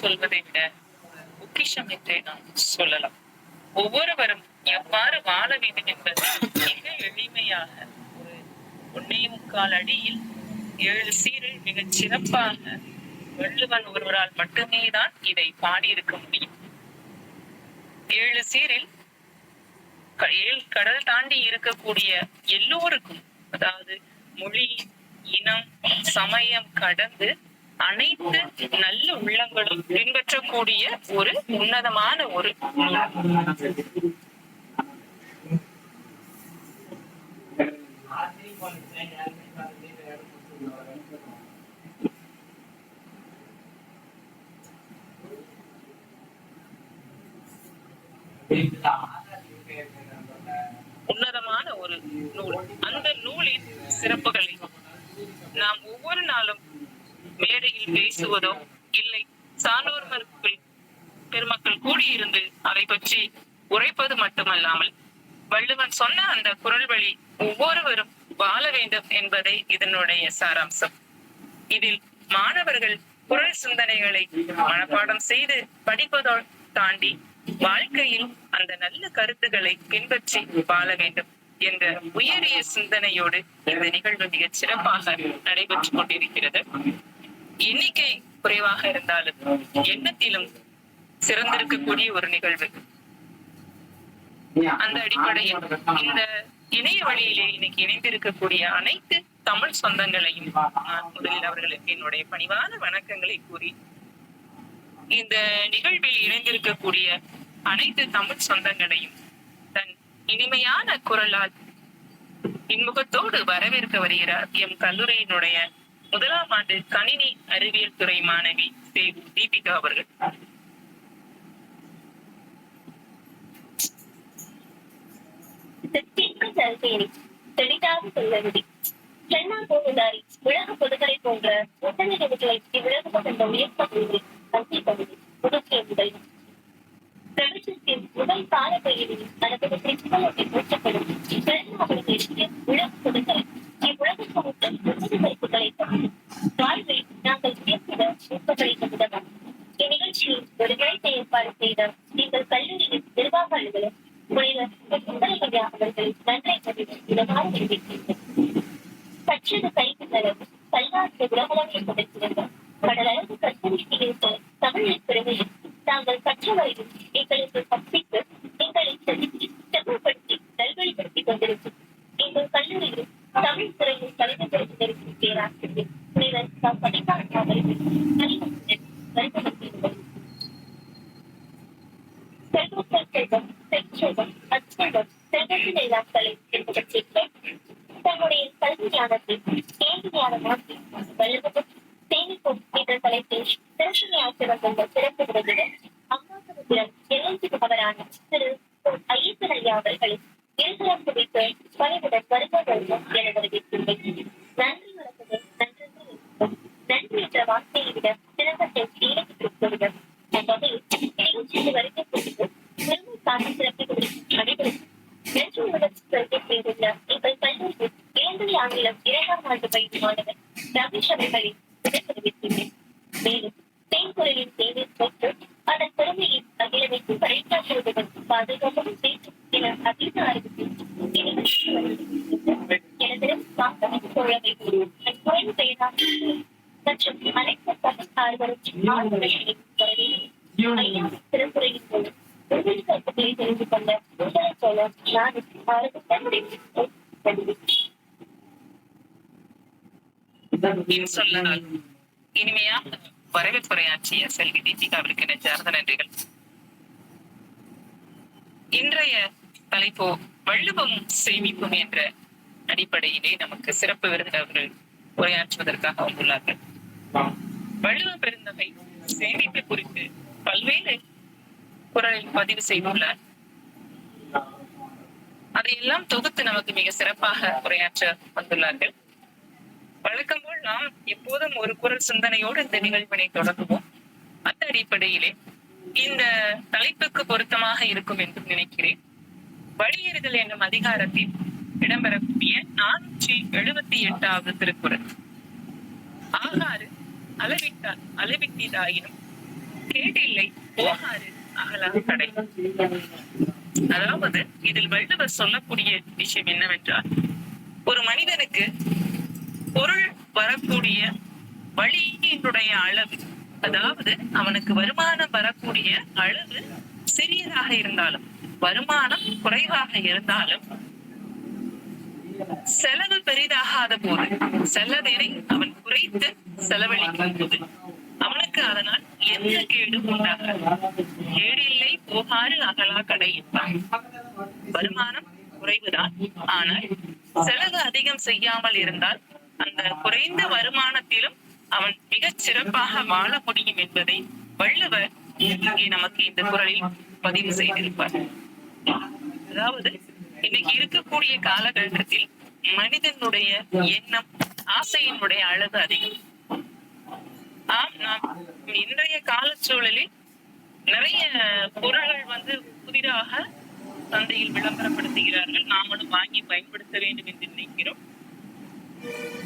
சொல்வதை விட பொக்கிஷம் என்றே நாம் சொல்லலாம். ஒவ்வொருவரும் எவ்வாறு வாழ வேண்டும் என்பது மிக எளிமையாக ஒரு 1.25 அடியில் 7 சீரில் மிகச் சிறப்பாக வள்ளுவன் ஒருவரால் மட்டுமே தான் இதை பாடியிருக்க முடியும். 7 சீரில் 7 கடல் தாண்டி இருக்கக்கூடிய எல்லோருக்கும், அதாவது மொழி, இனம், சமயம் கடந்து அனைத்து நல்ல உள்ளங்களும் பின்பற்றக்கூடிய ஒரு உன்னதமான ஒரு உன்னதமான ஒரு நூல். அந்த நூலின் சிறப்புகளை நாம் ஒவ்வொரு நாளும் மேடையில் பேசுவதோ இல்லை சான்றோர் பெருமக்கள் கூடியிருந்து அதை பற்றி உரைப்பது மட்டுமல்லாமல், வள்ளுவன் சொன்ன அந்த குறள் வழி ஒவ்வொருவரும் வாழ வேண்டும் என்பதே இதனுடைய சாராம்சம். இதில் மாணவர்கள் குறள் சிந்தனைகளை மனப்பாடம் செய்து படிப்பதோ தாண்டி வாழ்க்கையில் அந்த நல்ல கருத்துக்களை பின்பற்றி வாழ வேண்டும் என்ற உயரிய சிந்தனையோடு இந்த நிகழ்வு மிகச் சிறப்பாக நடைபெற்றுக் கொண்டிருக்கிறது. எண்ணிக்கை குறைவாக இருந்தாலும் எண்ணத்திலும் சிறந்திருக்கக்கூடிய ஒரு நிகழ்வு. அந்த அடிப்படையில் இந்த இணைய வழியிலே இன்னைக்கு இணைந்திருக்கக்கூடிய அனைத்து தமிழ் சொந்தங்களையும் நான் முதலில் அவர்களுக்கு என்னுடைய பணிவான வணக்கங்களை கூறி, இந்த நிகழ்வில் இணைந்திருக்கக்கூடிய அனைத்து தமிழ் சொந்தங்களையும் தன் இனிமையான குரலால் இன்முகத்தோடு வரவேற்க வருகிறார் எம் கல்லூரியினுடைய 1ஆம் ஆண்டு கணினி அறிவியல் துறை மாணவி தீபிகா அவர்கள். உலக பொதுகளை போன்ற உடல்நிலைகளை இவ்வுலக கொண்ட உயர்த்த பிரபஞ்சத்தின் முதல் கால பகுதியில் அல்லது பிரின்சிபலத்தை போற்றப்படும் உலக பொதுகளை இவ்வுலக சமூகம் உணவு மதிப்புகளை வாழ்வை நாங்கள் உயர்த்திட ஊக்கமளித்த விதமாக இந்நிகழ்ச்சியில் ஒரு நிலைத்த ஏற்பாடு செய்த எங்கள் கல்லூரியின் நிர்வாக அலுவலர் முனைவர் அவர்கள் நன்றை பதிவு இடமாக தெரிவிக்கின்றனர். கற்றது கைக்கு தரவு பல்லாண்டு உலகளவை படைத்திருந்தார். கடலளவு கற்பனை தமிழின் பெருமையில் தாங்கள் கற்றவரையும் எங்களுக்கு கற்பித்து எங்களை செம்மைப்படுத்தி நல்வழிப்படுத்திக் கொண்டிருக்கும் எங்கள் கல்லூரியில் தமிழ் துறையில் கல்வி பெறுவதற்கு பேராசிரியர் முனைவர் தன்னுடைய கல்வி ஞானத்தை கேள்வி ஞானமாக்கி வள்ளுவம் சேமிப்போம் என்ற தலைப்பில் சிறப்பு ஆசிரியர் கொண்ட சிறப்பு விருதுகள் அம்மாசமுத்திரம் எல்ஐசி முகவரான திரு ஐயப்பன் ஐயா அவர்களை இருதரம் குறித்து பணிவுடன் வருவார்கள் என வரவேற்கின்றேன். நன்றி வழங்குகள் நன்றி என்ற வார்த்தையை விட சிறப்பத்தை ஈடுபடுத்துவதுடன் அவ்வகையில் நிகழ்ச்சிக்கு வருகை குறித்து பெருமை காட்டி சிறப்பிகள் அனைவருக்கும் நன்றியுடன் வருகை செய்துள்ள எங்கள் கல்லூரியில் இளங்கலை ஆங்கிலம் 2ஆம் ஆண்டு பயிலும் மாணவர் ரமேஷ் அவர்களை தெரிவித்துள்ளேன். மேலும் தேன்குரலின் தேவை போட்டு அதன் பெருமையின் அகிலமைக்கு படைக்காற்றுவதுடன் பாதுகாப்பும் பேசும் என அதீத அறிவித்து எனது பெயராக மற்றும் அனைத்து தமிழ் ஆர்வலரும் சிறப்புரையின் மூலம் உறுதி கருத்துக்களை தெரிந்து கொண்ட முதல் தோழர் இனிமையாக வரவேற்புரையாற்றிய செல்வி தீபிகாவிற்கு நெஞ்சார்ந்த நன்றிகள். இன்றைய தலைப்போ வள்ளுவமும் சேமிப்பும் என்ற அடிப்படையிலே நமக்கு சிறப்பு விருந்தினர்கள் உரையாற்றுவதற்காக வந்துள்ளார்கள். வள்ளுவ பெருந்தகை சேமிப்பு குறித்து பல்வேறு குறளில் பதிவு செய்துள்ளார். அதையெல்லாம் தொகுத்து நமக்கு மிக சிறப்பாக உரையாற்ற வந்துள்ளார்கள். வழக்கம் போல் நாம் எப்போதும் ஒரு குறள் சிந்தனையோடு இந்த நிகழ்வினை தொடங்குவோம். அந்த அடிப்படையிலே இந்த தலைப்புக்கு பொருத்தமாக இருக்கும் என்று நினைக்கிறேன். வழியேறுதல் என்னும் அதிகாரத்தில் இடம்பெறக்கூடிய 478வது திருக்குறள். ஆகாறு அளவிட்டால் அளவிட்டதாயினும் கேடில்லை போகாது அகலா கடை. அதாவது இதில் வள்ளுவர் சொல்லக்கூடிய விஷயம் என்னவென்றால், ஒரு மனிதனுக்கு பொருள் வரக்கூடிய வழியினுடைய அளவு, அதாவது அவனுக்கு வருமானம் வரக்கூடிய அளவு சிறியதாக இருந்தாலும், வருமானம் குறைவாக இருந்தாலும், செலவு பெரிதாகாத போது, செலவினை அவன் குறைத்து செலவழிக்கும் போது அவனுக்கு அதனால் எந்த கேடும் உண்டாகாது. கேடில்லை போகாறு அகலா கடை என்பார். வருமானம் குறைவுதான், ஆனால் செலவு அதிகம் செய்யாமல் இருந்தால் அந்த குறைந்த வருமானத்திலும் அவன் மிகச் சிறப்பாக வாழ முடியும் என்பதை வள்ளுவர் இங்கே நமக்கு இந்த குறளில் பதிவு செய்திருப்பார். அதாவது இன்னைக்கு இருக்கக்கூடிய காலகட்டத்தில் மனிதனுடைய எண்ணம், ஆசையினுடைய அளவு அதிகம். நாம் இன்றைய கால சூழலில் நிறைய பொருள்கள் புதிதாக சந்தையில் விளம்பரப்படுத்துகிறார்கள். நாமளும் வாங்கி பயன்படுத்த வேண்டும் என்று நினைக்கிறோம்.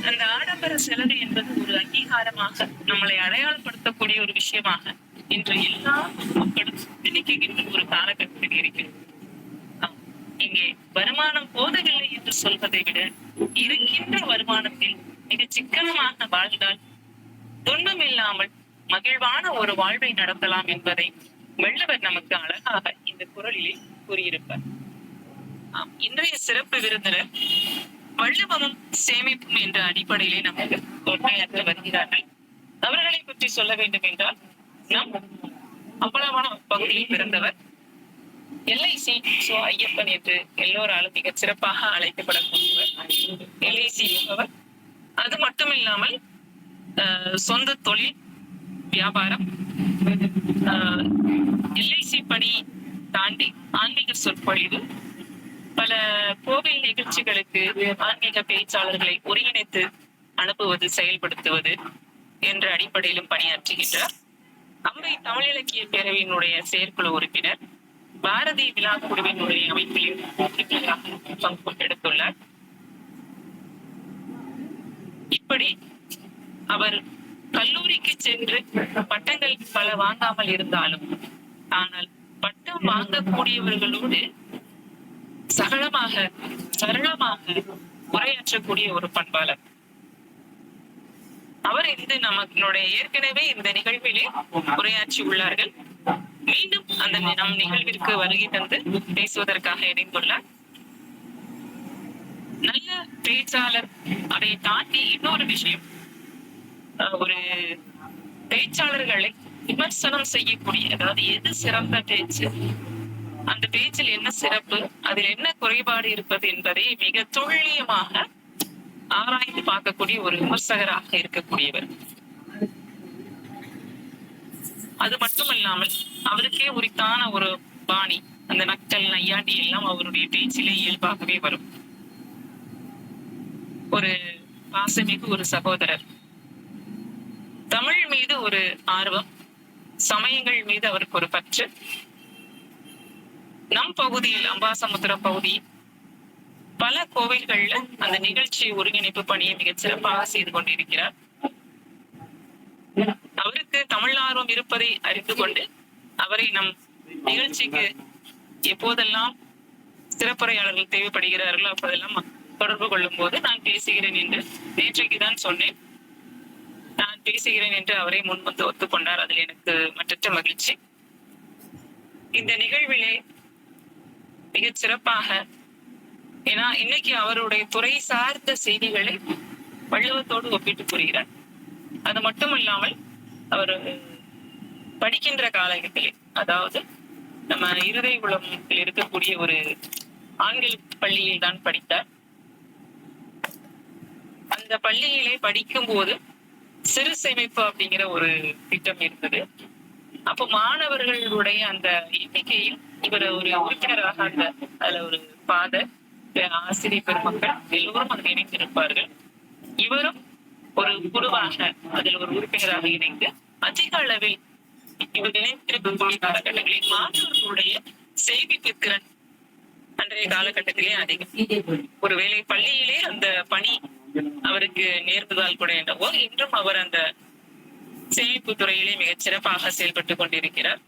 அந்த ஆடம்பர செலவு என்பது ஒரு அங்கீகாரமாக, நம்மளை அடையாளப்படுத்தக்கூடிய ஒரு விஷயமாக இன்று எல்லா மக்களும் நினைக்கின்ற ஒரு காலகட்டத்தில் இருக்கிறது. இங்கே வருமானம் போதவில்லை என்று சொல்வதை விட, இருக்கின்ற வருமானத்தில் மிக சிக்கனமாக வாழ்ந்தால் துன்பம் இல்லாமல் மகிழ்வான ஒரு வாழ்வை நடத்தலாம் என்பதை வள்ளுவர் நமக்கு அழகாக இந்த குறளிலே கூறியிருப்பார். இன்றைய சிறப்பு விருந்தினர் வள்ளுவமும் சேமிப்பும் என்ற அடிப்படையிலே நமக்கு உரையாற்ற வருகிறார்கள். அவர்களை பற்றி சொல்ல வேண்டும் என்றால், நம் அம்பலவான பகுதியில் பிறந்தவர். LIC ஐயப்பன் என்று எல்லோராலும் மிக சிறப்பாக அழைக்கப்படக்கூடியவர். LIC முகவர். அது மட்டும் இல்லாமல் சொந்த தொழில், வியாபாரம், LIC பணி தாண்டி ஆன்மீக சொற்பொழிவு, பல கோவில் நிகழ்ச்சிகளுக்கு ஆன்மீக பேச்சாளர்களை ஒருங்கிணைத்து அனுப்புவது, செயல்படுத்துவது என்ற அடிப்படையிலும் பணியாற்றுகின்றார். அம்பை தமிழ் இலக்கிய பேரவையினுடைய செயற்குழு உறுப்பினர், பாரதி விழா குழுவினுடைய அமைப்பிலும் உறுப்பினராக பங்கு எடுத்துள்ளார். இப்படி அவர் கல்லூரிக்கு சென்று பட்டங்கள் பல வாங்காமல் இருந்தாலும், ஆனால் பட்டம் வாங்கக்கூடியவர்களோடு சகலமாக, சரளமாக உரையாற்றக்கூடிய ஒரு பண்பாளர் அவர். இது நம்மளுடைய ஏற்கனவே இந்த நிகழ்விலே உரையாற்றி உள்ளார்கள். மீண்டும் அந்த நம் நிகழ்விற்கு வருகை தந்து பேசுவதற்காக இணைந்துள்ளார். நல்ல பேச்சாளர். அதை தாண்டி இன்னொரு விஷயம், ஒரு பேச்சாளர்களை விமர்சனம் செய்யக்கூடிய, அதாவது எது சிறந்த பேச்சு, அந்த பேச்சில் என்ன சிறப்பு, அதில் என்ன குறைபாடு இருப்பது என்பதை மிக துல்லியமாக ஆராய்ந்து பார்க்கக்கூடிய ஒரு விமர்சகராக இருக்கக்கூடியவர். அது மட்டுமல்லாமல் அவருக்கே உரித்தான ஒரு பாணி, அந்த நக்கல், நையாண்டி எல்லாம் அவருடைய பேச்சிலே இயல்பாகவே வரும். ஒரு பாசமிகு ஒரு சகோதரர். தமிழ் மீது ஒரு ஆர்வம், சமயங்கள் மீது அவருக்கு ஒரு பற்று. நம் பகுதியில், அம்பாசமுத்திரம் பகுதி, பல கோவில்கள்ல அந்த நிகழ்ச்சி ஒருங்கிணைப்பு பணியை மிகச் சிறப்பாக செய்து கொண்டிருக்கிறார். அவருக்கு தமிழ் ஆர்வம் இருப்பதை அறிந்து கொண்டு அவரை நம் நிகழ்ச்சிக்கு எப்போதெல்லாம் சிறப்புரையாளர்கள் தேவைப்படுகிறார்களோ அப்போதெல்லாம் தொடர்பு கொள்ளும் போது நான் பேசுகிறேன் என்று, நேற்றைக்குதான் சொன்னேன், நான் பேசுகிறேன் என்று அவரை முன்வந்து ஒத்துக்கொண்டார். அதில் எனக்கு மற்றற்ற மகிழ்ச்சி. இந்த நிகழ்விலே மிகச் சிறப்பாக, ஏன்னா இன்னைக்கு அவருடைய துறை சார்ந்த செய்திகளை வள்ளுவத்தோடு ஒப்பிட்டு கூறுகிறார். அது மட்டும் இல்லாமல் அவர் படிக்கின்ற காலகட்டத்திலே, அதாவது நம்ம இருதயகுளத்தில் இருக்கக்கூடிய ஒரு ஆண்கள் பள்ளியில் தான் படித்தார். அந்த பள்ளியிலே படிக்கும் போது சிறு சேமிப்பு அப்படிங்கிற ஒரு திட்டம் இருந்தது. அப்போ மாணவர்களுடைய அந்த எண்ணிக்கையில் இவர் ஒரு உறுப்பினராக, அந்த அதுல ஒரு ஃபாதர், ஆசிரியர் பெருமக்கள் எல்லோரும் அதில் இணைந்திருப்பார்கள். இவரும் ஒரு குழுவாக அதில் ஒரு உறுப்பினராக இணைந்து அதிக அளவில் இவர் இணைந்திருக்கக்கூடிய காலகட்டங்களில் மாணவர்களுடைய சேமிப்பு திறன் அன்றைய காலகட்டத்திலே அதிகம். ஒருவேளை பள்ளியிலே அந்த பணி அவருக்கு நேர்ந்ததால் கூட என்னவோ, இன்றும் அவர் அந்த சேமிப்பு துறையிலே மிகச் சிறப்பாக செயல்பட்டுக் கொண்டிருக்கிறார்.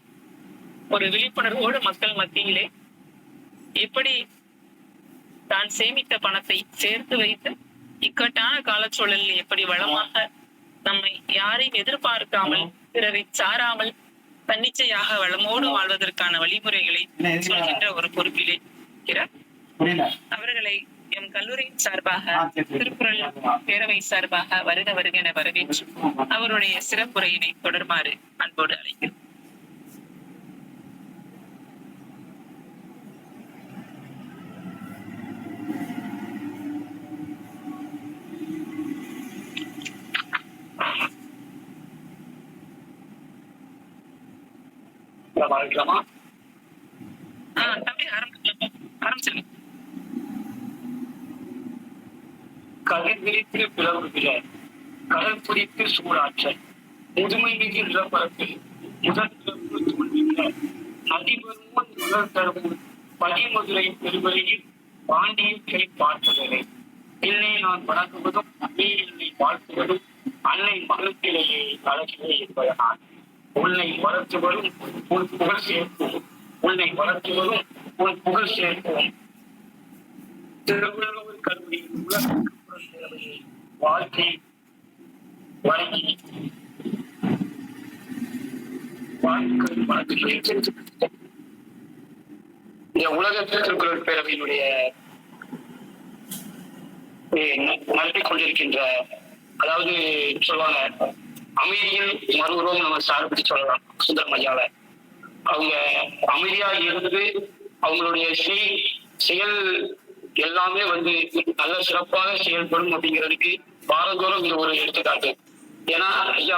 ஒரு விழிப்புணர்வோடு மக்கள் மத்தியிலே எப்படி தான் சேமித்த பணத்தை சேர்த்து வைத்து இக்கட்டான காலச்சூழலில் எப்படி வளமாக நம்மை யாரையும் எதிர்பார்க்காமல் பிறரை சாராமல் தன்னிச்சையாக வளமோடு வாழ்வதற்கான வழிமுறைகளை சொல்கின்ற ஒரு பொறுப்பிலே இருக்கிறார். அவர்களை எம் கல்லூரியின் சார்பாக, திருக்குறள் பேரவை சார்பாக வருக வருக என வரவேற்று அவருடைய சிறப்புரையினை தொடர்மாறு அன்போடு அழைக்கிறோம். தம்பி ஆரம்பிச்சிருங்க. கதிர் விரித்து பிளவுகிற கடல் பிடித்து சூடாற்றல் முதுமை மிகு நிலப்பரப்பில் முதல் தோன்றுகிற நதிபெருமுன் முதல் தரும் பதிமதுரை பெருவழியில் பாண்டியின் கை பார்ப்பதில்லை. என்னை நான் வணங்குவதும் நீ என்னை வாழ்த்துவதும் அன்னை மகத்திலேயே அழகிலே என்பதனால் உன்னை வளர்த்துவதும் உன் புகழ் சேர்ப்போம். உன்னை வளர்த்துவதும் உன் புகழ் சேர்ப்போம். திருவள்ளுவர் கல்வியின் உலக சேவையை வாழ்க்கை வழங்கி இந்த உலக திருக்குறள் பேரவையினுடைய நடத்தி கொண்டிருக்கின்ற, அதாவது சொல்லுவாங்க, அமைதியில் மறுபுறம் நம்ம சார்பிட்டு சொல்லலாம். சுந்தரம் ஐயாவை அவங்க அமைதியா இருந்து அவங்களுடைய செயல் எல்லாமே நல்ல சிறப்பாக செயல்படும் அப்படிங்கிறதுக்கு வாரந்தோறும் இது ஒரு எடுத்துக்காட்டு. ஏன்னா ஐயா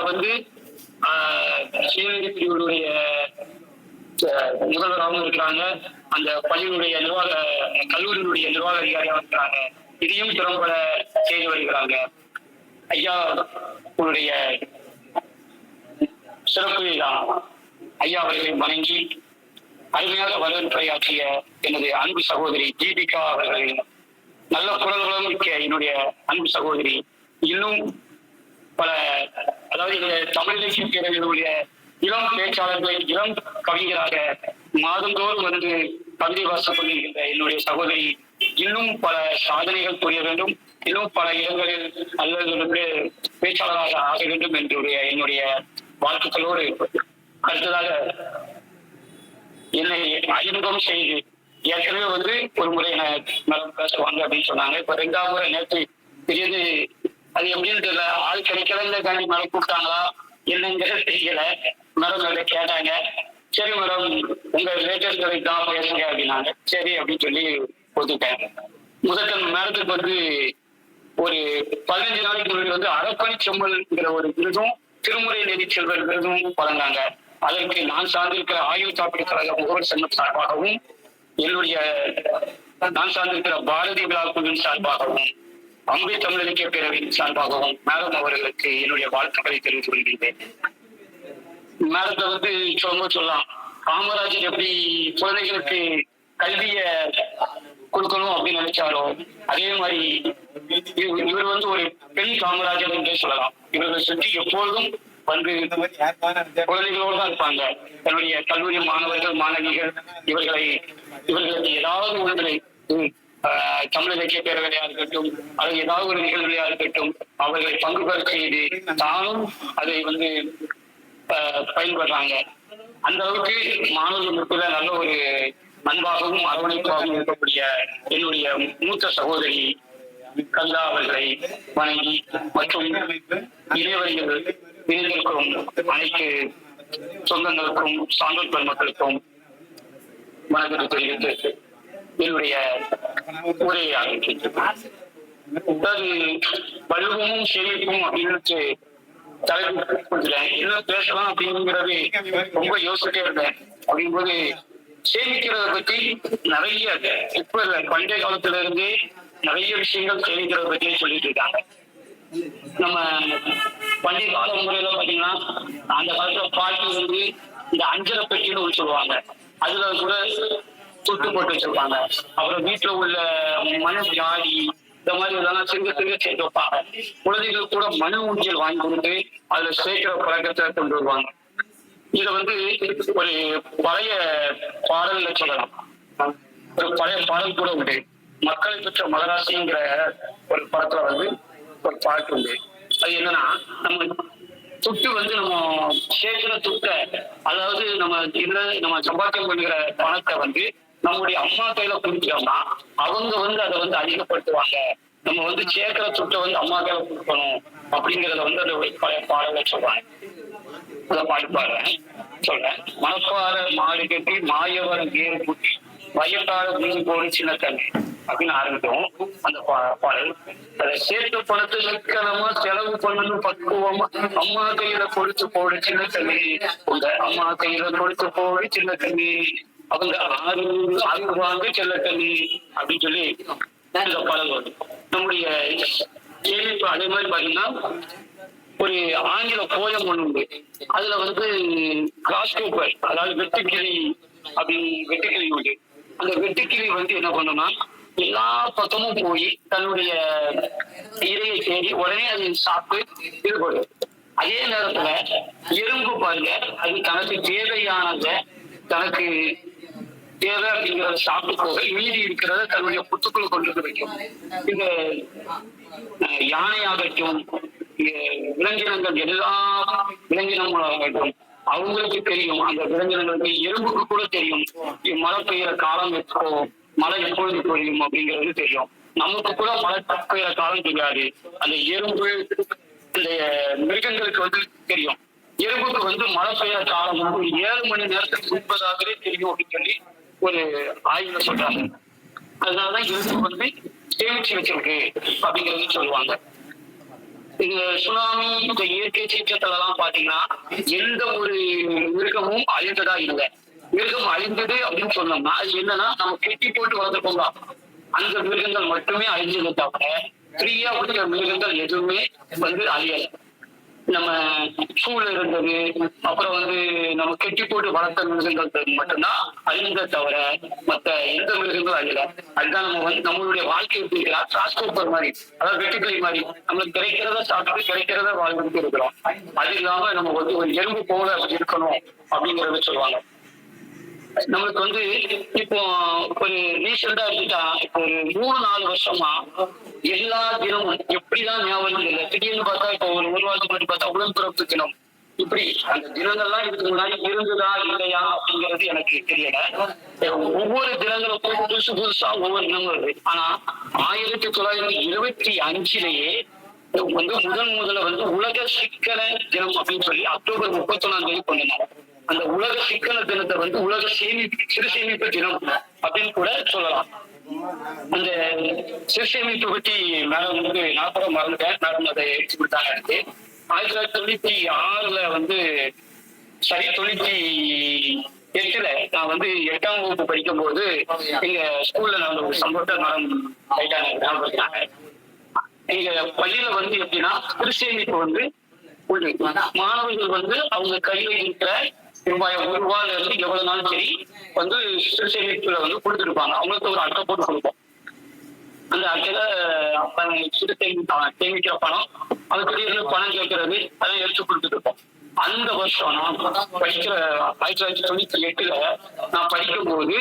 சீனி பிரிவுடைய முதல்வராகவும் இருக்கிறாங்க, அந்த பள்ளியினுடைய கல்லூரியினுடைய நிர்வாக அதிகாரியாக இருக்கிறாங்க. இதையும் திறம்பட செய்து வருகிறாங்க. ஐயா உங்களுடைய சிறப்பு ஐயா அவர்களை வணங்கி அருமையாக வரவேற்பையாற்றிய எனது அன்பு சகோதரி தீபிகா அவர்களின் நல்ல குரல்களும் மிக்க என்னுடைய அன்பு சகோதரி, இன்னும் பல, அதாவது இந்த தமிழ் இலக்கிய பேரவையினுடைய இளம் பேச்சாளர்களை இளம் கவிஞராக மாதந்தோறும் கவிதை வாசித்துக் கொண்டிருக்கின்ற என்னுடைய சகோதரி இன்னும் பல சாதனைகள் புரிய வேண்டும், இன்னும் பல இடங்களில் அல்லது பேச்சாளராக ஆக வேண்டும் என்னுடைய வாழ்த்துக்களோடு, அடுத்ததாக என்னை அறிமுகம் செய்து ஏற்கனவே ஒரு முறை மேடம் பேசுவாங்க அப்படின்னு சொன்னாங்க. இப்ப 2ஆம் முறை நேற்று பெரியது அது எப்படின்னு தெரியல, ஆள் கிடைக்கல காண்டி மேடம் கூப்பிட்டாங்களா என்னங்கிறது தெரியல. மேடம் அதை கேட்டாங்க. சரி மேடம், உங்க ரிலேட்டட் தான் பேசுங்க அப்படின்னாங்க. சரி அப்படின்னு சொல்லி ஒத்துட்டேன். முதல் மேடத்துக்கு ஒரு 15 நாளைக்கு முன்னாடி அறப்பணி செம்மல்ங்கிற ஒரு விருதும் திருமுறை நெறி செல்வர் விருதும் வழங்காங்க. அதற்கு நான் சார்ந்திருக்கிற ஆயுள் காப்பீடு கழக முகவர் சங்கம் சார்பாகவும், என்னுடைய நான் சார்ந்திருக்கிற பாரதி விழா குழுவின் சார்பாகவும், அம்பை தமிழ் இலக்கிய பேரவையின் சார்பாகவும் மேடம் அவர்களுக்கு என்னுடைய வாழ்த்துக்களை தெரிவித்துக் கொள்கிறேன். மேடத்தை சொல்லலாம், காமராஜர் எப்படி குழந்தைகளுக்கு கல்விய கொடுக்கணும் அப்படின்னு நினைச்சாரோ அதே மாதிரி இவர் ஒரு பெண் காமராஜர் என்றே சொல்லலாம். இவர்கள் சுற்றி எப்பொழுதும் குழந்தைகளோடு தான் இருப்பாங்க. தன்னுடைய கல்லூரி மாணவர்கள் மாணவிகள் இவர்களுக்கு ஏதாவது ஒன்று தமிழ் இலக்கிய பேரவையா இருக்கட்டும், அது ஏதாவது ஒரு நிகழ்வுலையா இருக்கட்டும், அவர்களை பங்கு பெற செய்து தானும் அதை பயன்படுறாங்க. அந்த அளவுக்கு மாணவர்கள் மத்தியில நல்ல ஒரு அன்பாகவும் அரவணைப்பாகவும் இருக்கக்கூடிய என்னுடைய மூத்த சகோதரி கல்லா அவர்களை வணங்கி மற்றும் இளையவர்கள் இணைந்திருக்கும் அனைத்து சொந்தங்களுக்கும் சான்றோர் பெருமக்களுக்கும் வணக்கத்தை தெரிவித்து என்னுடைய உரையை ஆரம்பிக்கின்றேன். அதாவது வலுவும் செழிப்பும் அப்படின்னு தலைப்பு என்ன பேசலாம் அப்படிங்கிறது ரொம்ப யோசிச்சுட்டே இருந்தேன். அப்படிங்கும்போது சேமிக்கிறத பத்தி நிறைய இப்ப பண்டைய காலத்துல இருந்து நிறைய விஷயங்கள் சேமிக்கிறத பத்தி சொல்லிட்டு இருக்காங்க. நம்ம பண்டைய கால முறையில பாத்தீங்கன்னா அந்த காலத்துல பாட்டி இந்த அஞ்சரை பெட்டின்னு ஒன்று சொல்லுவாங்க, அதுல கூட துட்டு போட்டு வச்சிருப்பாங்க. அப்புறம் வீட்டுல உள்ள மண் ஜாடி இந்த மாதிரி இதெல்லாம் சிங்க சேர்த்து வைப்பாங்க. குழந்தைகள் கூட மனு ஊஞ்சல் வாங்கி கொடுத்து அதுல சேர்க்கிற பழக்கத்தை கொண்டு வருவாங்க. இத வந்து ஒரு பழைய பாடல்ல சொல்லலாம். ஒரு பழைய பாடல் கூட உண்டு. மக்களை பெற்ற மகராசிங்கிற ஒரு படத்துல வந்து ஒரு பாட்டு உண்டு. அது என்னன்னா, நம்ம துட்டு வந்து நம்ம சேர்க்கிற துட்டை, அதாவது நம்ம சம்பாத்தியம் பண்ணுகிற பணத்தை வந்து நம்முடைய அம்மா கையில கொடுத்துட்டோம்னா அவங்க வந்து அதை வந்து அதிகப்படுத்துவாங்க. நம்ம வந்து சேர்க்கிற துட்டை வந்து அம்மா கையில கொடுக்கணும் அப்படிங்கறத வந்து அந்த பழைய பாடல சொல்றாங்க. அதை பாட்டு பாடுறேன், சொல்றேன். மனப்பாற மாடு கட்டி மாயவரம் கேறு குட்டி வயக்கால மீன் போடு சின்ன தண்ணி அப்படின்னு ஆரம்பிக்கும் அந்த பாடல். அதை சேர்த்து பணத்தை சிக்கனமா செலவு பண்ணணும் பக்குவமா அம்மா கையில கொடுத்து போடு சின்ன தண்ணி, உங்க அம்மா கையில கொடுத்து போடு சின்ன தண்ணி, அவங்க ஆகுவாங்க செல்ல தண்ணி அப்படின்னு சொல்லி இந்த பாடல் வரும். நம்முடைய சேமிப்பு அதே மாதிரி பாத்தீங்கன்னா ஒரு ஆங்கில போயம் ஒண்ணு உண்டு. அதுல வந்து கிராஸ் கூப்பர், அதாவது வெட்டுக்கிளி வெட்டுக்கிளி உண்டு. அந்த வெட்டுக்கிளி வந்து என்ன பண்ணும்னா எல்லா பக்கமும் போய் தன்னுடைய இரையை தேடி உடனே அதை சாப்பிட்டு ஈடுபடும். அதே நேரத்துல எறும்பு பாருங்க, அது தனக்கு தேவையானத தனக்கு தேவை அப்படிங்கிறத சாப்பிட்டு போக மீதி இருக்கிறத தன்னுடைய புத்துக்குள்ள கொண்டு வைக்கும். இந்த யானையாகட்டும் விலங்கினங்கள் எல்லா விலங்கினங்களாகட்டும் அவங்களுக்கு தெரியும். அந்த விலங்கினங்களுக்கு எறும்புக்கு கூட தெரியும் மழை பெய்யற காலம் எப்போ, மழை எப்பொழுது பொழியும் அப்படிங்கிறது தெரியும். நமக்கு கூட மழை பெய்யற காலம் தெரியாது. அந்த எறும்பு இந்த மிருகங்களுக்கு வந்து தெரியும். எறும்புக்கு வந்து மழை பெய்யற காலம் வந்து 7 மணி நேரத்துக்கு முன்பதாகவே தெரியும் அப்படின்னு சொல்லி ஒரு ஆய்வுல சொல்றாங்க. அதனாலதான் எறும்பு வந்து சேமிச்சு வச்சிருக்கு அப்படிங்கறது சொல்லுவாங்க. இந்த சுனாமி, இந்த இயற்கை சீற்றத்துல எல்லாம் பாத்தீங்கன்னா எந்த ஒரு மிருகமும் அழிந்ததா இல்லை. மிருகம் அழிந்தது அப்படின்னு சொன்னோம்னா அது என்னன்னா நம்ம கெட்டி போட்டு வளர்ந்துக்கோங்க, அந்த மிருகங்கள் மட்டுமே அழிஞ்சதை தவிர ஃப்ரீயா உள்ள மிருகங்கள் எதுவுமே வந்து அழியலை. நம்ம சூழல் இருந்தது, அப்புறம் வந்து நம்ம கெட்டி போட்டு வளர்த்த மிருகங்கள் மட்டும்தான் அழிந்த தவிர மற்ற எந்த மிருகங்களும் அழியல. அதுதான் நம்ம வந்து நம்மளுடைய வாழ்க்கை டிரான்ஸ்போர்ட் மாதிரி, அதாவது வெட்டுக்கிளை மாதிரி நம்மளுக்கு கிடைக்கிறத சாப்பிட்டு கிடைக்கிறத வாழ்ந்துட்டு இருக்கிறோம். அது இல்லாம நம்ம வந்து ஒரு எறும்பு போல அப்படி இருக்கணும் அப்படிங்கறத சொல்லுவாங்க. நம்மளுக்கு வந்து இப்போ ஒரு ரீசெண்டா எடுத்துட்டா இப்போ ஒரு 3-4 வருஷமா எல்லா தினமும் எப்படிதான் ஞாபகம் இல்லை, திடீர்னு பார்த்தா இப்போ ஒரு வாரத்துக்கு முன்னாடி பார்த்தா உடன்பிறப்பு தினம், இப்படி அந்த தினங்கள்லாம் இதுக்கு முன்னாடி இருந்ததா இல்லையா அப்படிங்கிறது எனக்கு தெரியல. ஒவ்வொரு தினங்களுக்கும் புதுசா ஒவ்வொரு தினமும் வருது. ஆனா 1925 வந்து முதல்ல வந்து உலக சிக்கன தினம் அப்படின்னு சொல்லி அக்டோபர் 31 கொண்டாங்க. அந்த உலக சிக்கன தினத்தை வந்து உலக சிறு சேமிப்பு தினம் அப்படின்னு கூட சொல்லலாம். அந்த சிறு சேமிப்பு பற்றி மேடம் வந்து நான் கூட மறந்துட்டேன், மேடம் அதை எடுத்து கொடுத்தாங்க எனக்கு. 1996 வந்து 98 நான் வந்து 8ஆம் வகுப்பு படிக்கும் போது எங்க ஸ்கூல்ல நான் ஒரு சம்பவத்தை மேடம் ஞாபகம். எங்க பள்ளியில வந்து எப்படின்னா சிறு சேமிப்பு வந்து மாணவர்கள் வந்து அவங்க கையில இருக்கிற ரூபாய் 1 ரூபாயில இருந்து எவ்வளவு நாளும் சரி வந்து சிறு சேமிப்புல வந்து கொடுத்துருப்பாங்க. அவங்களுக்கு ஒரு அட்டை போட்டு கொடுப்போம். அந்த அட்டையில சிறு சேமிக்கிற பணம், அதுக்கு இருந்து பணம் கேட்கறது அதெல்லாம் எடுத்து கொடுத்துட்டு இருப்போம். அந்த வருஷம் நான் படிக்கிற 1998 நான் படிக்கும் போது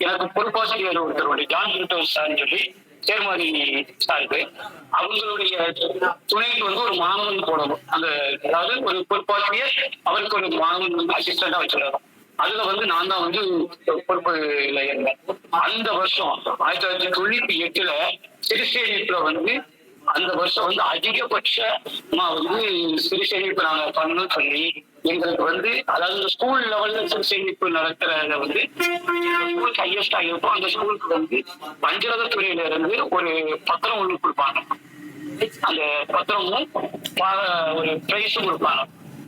எனக்கு பொறுப்பாசிரியர் ஒருத்தருடைய ஜான் வில்டோஸ் சார்னு சொல்லி சேர்மாதி சாருக்கு அவங்களுடைய துணைக்கு வந்து ஒரு மாணவன் போடணும். அந்த அதாவது ஒரு பொறுப்பாசிரியர் அவருக்கு ஒரு மாணவன் அசிஸ்டண்டா வச்சிருக்கோம். அதுல வந்து நான் தான் வந்து பொறுப்புல இருந்தேன். அந்த வருஷம் 1998 சிறு சேமிப்புல வந்து அந்த வருஷம் வந்து அதிகபட்சமா வந்து சிறு சேமிப்பு நாங்க பண்ணணும்னு சொல்லி எங்களுக்கு வந்து அதாவது ஸ்கூல் லெவல்ல சிறு சேமிப்பு நடக்கிறத வந்து ஸ்கூலுக்கு ஹையஸ்டா இருக்கும். அந்த ஸ்கூலுக்கு வந்து பஞ்சரகத்துறையில இருந்து ஒரு பத்திரம் ஒண்ணு கொடுப்பாங்க. அந்த பத்திரமும் ஒரு பிரைஸும் கொடுப்பாங்க.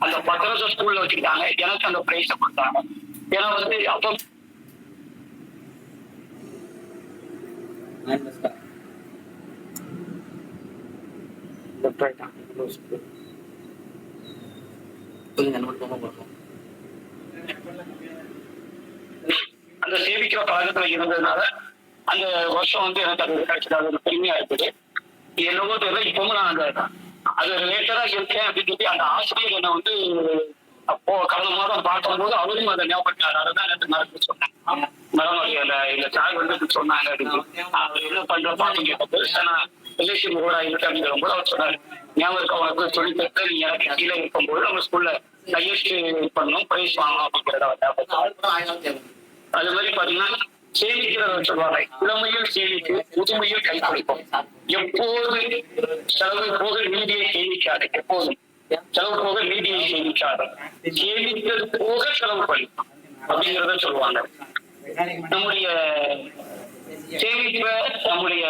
அந்த பத்திரத்தை ஸ்கூல்ல வச்சுக்கிட்டாங்க. எனக்கு அந்த பிரைஸ கொடுத்தாங்க. ஏன்னா வந்து அப்போ அந்த சேமிக்கிற பழக்கத்துல இருந்ததுனால அந்த வருஷம் வந்து எனக்கு அது கிடைச்சது, அது ஒரு பெருமையா இருக்குது. என்னவோ தெரியல, இப்பவும் நான் அந்த அது ரிலேட்டடா இருக்கேன் அப்படின்னு சொல்லி அந்த ஆசிரியர் என்ன வந்து அப்போ கடந்த மாதம் பார்க்கும்போது அவரும் அதை ஞாபகப்படுத்தாரு. அதான் எனக்கு நடந்து சொன்னாங்க. மேடம் இல்ல சார் வந்து சொன்னாங்க அப்படின்னு. அவர் என்ன பண்ற பாத்தீங்க ரிலேஷன் கூட இருக்கு அப்படிங்கிற போது அவர் சொன்னாரு, ஞாபகம் அவனுக்கு சொல்லி தட்டு நீ எனக்கு கீழே இருக்கும்போது நம்ம ஸ்கூல்ல கையெழுத்து பண்ணணும், பிரைஸ் வாங்கணும் அப்படிங்கிறத. அது மாதிரி பாத்தீங்கன்னா சேமிக்கிறத சொல்லுவாங்க. இளமையில் சேமித்து முதுமையில் கை கொடுக்கும். எப்போது செலவு போக நீதியை சேமிக்காது. எப்போதும் செலவு போக நீதியை சேமிக்காது. சேமித்தது போக செலவு பண்ணி அப்படிங்கிறத சொல்லுவாங்க. நம்முடைய சேமிப்ப நம்முடைய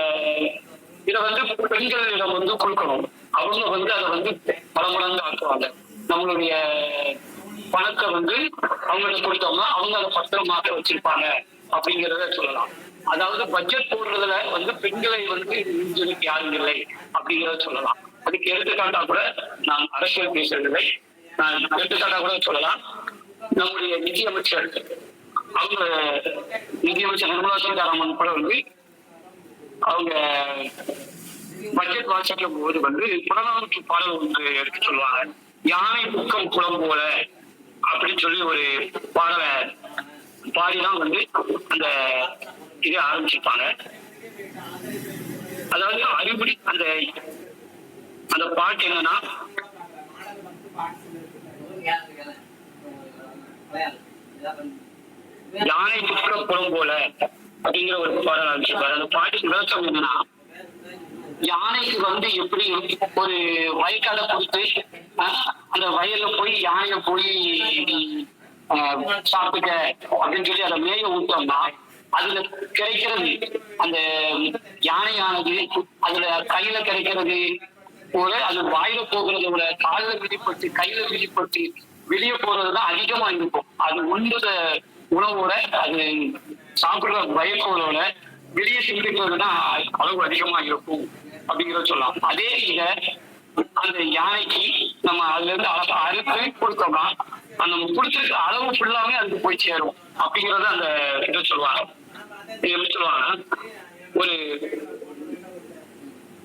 இதை வந்து பெண்களிடம் வந்து கொடுக்கணும். அவங்க வந்து அதை வந்து பல மடங்கு ஆக்குவாங்க. நம்மளுடைய பணத்தை வந்து அவங்களுக்கு கொடுத்தோம்னா அவங்க அதை பத்திரமாக வச்சிருப்பாங்க அப்படிங்கிறத சொல்லலாம். அதாவது பட்ஜெட் போடுறதுல வந்து பெண்களை வந்து இன்ஜினுக்கு யாரும் இல்லை அப்படிங்கிறத சொல்லலாம். அதுக்கு எடுத்துக்காட்டா கூட நான் அரசியல் பேசுறதில்லை, நான் எடுத்துக்காட்டா கூட சொல்லலாம். நம்முடைய நிதியமைச்சர் அவங்க நிதியமைச்சர் நிர்மலா சீதாராமன் கூட வந்து அவங்க பட்ஜெட் வாசிக்கும் போது வந்து புறநானூற்று பாடல் ஒன்று எடுத்து சொல்லுவாங்க. யானை புக்கம் குளம் போல அப்படின்னு சொல்லி ஒரு பாடலை பாடிதான் வந்து அந்த இதை ஆரம்பிச்சிருப்பாங்க. அதாவது அறிவுடி அந்த அந்த பாட்டு என்னன்னா, யானை புக்க குளம் போல அப்படிங்கிற ஒரு பாடல் ஆரம்பிச்சிருப்பாரு. அந்த பாட்டுக்கு விளக்கம் என்னன்னா, யானைக்கு வந்து எப்படி ஒரு வயக்காடை கொடுத்து அந்த வயல்ல போய் யானைய போய் சாப்பிட்டுக்க அப்படின்னு சொல்லி அதை மேய ஊட்டோம்னா அதுல கிடைக்கிறது அந்த யானையானது அதுல கையில கிடைக்கிறது போல அது வாயில போகிறத விட காலில் விதிப்பட்டு கையில விதிப்பட்டு வெளியே போறதுதான் அதிகமா இருக்கும். அது உண்ணுத உணவோட அது சாப்பிடுற பயக்கோளோட வெளியே சிந்திக்கிறதுதான் அளவு அதிகமா இருக்கும் அப்படிங்கிறத சொல்லலாம். அதே இத அந்த யானைக்கு நம்ம அதுல இருந்து அழகா அறுத்து கொடுத்தோம்னா அந்த கொடுத்துருக்க அளவு ஃபுல்லாமே அதுக்கு போய் சேரும் அப்படிங்கறத அந்த இதை சொல்லுவாங்க. எப்படி சொல்லுவாங்க, ஒரு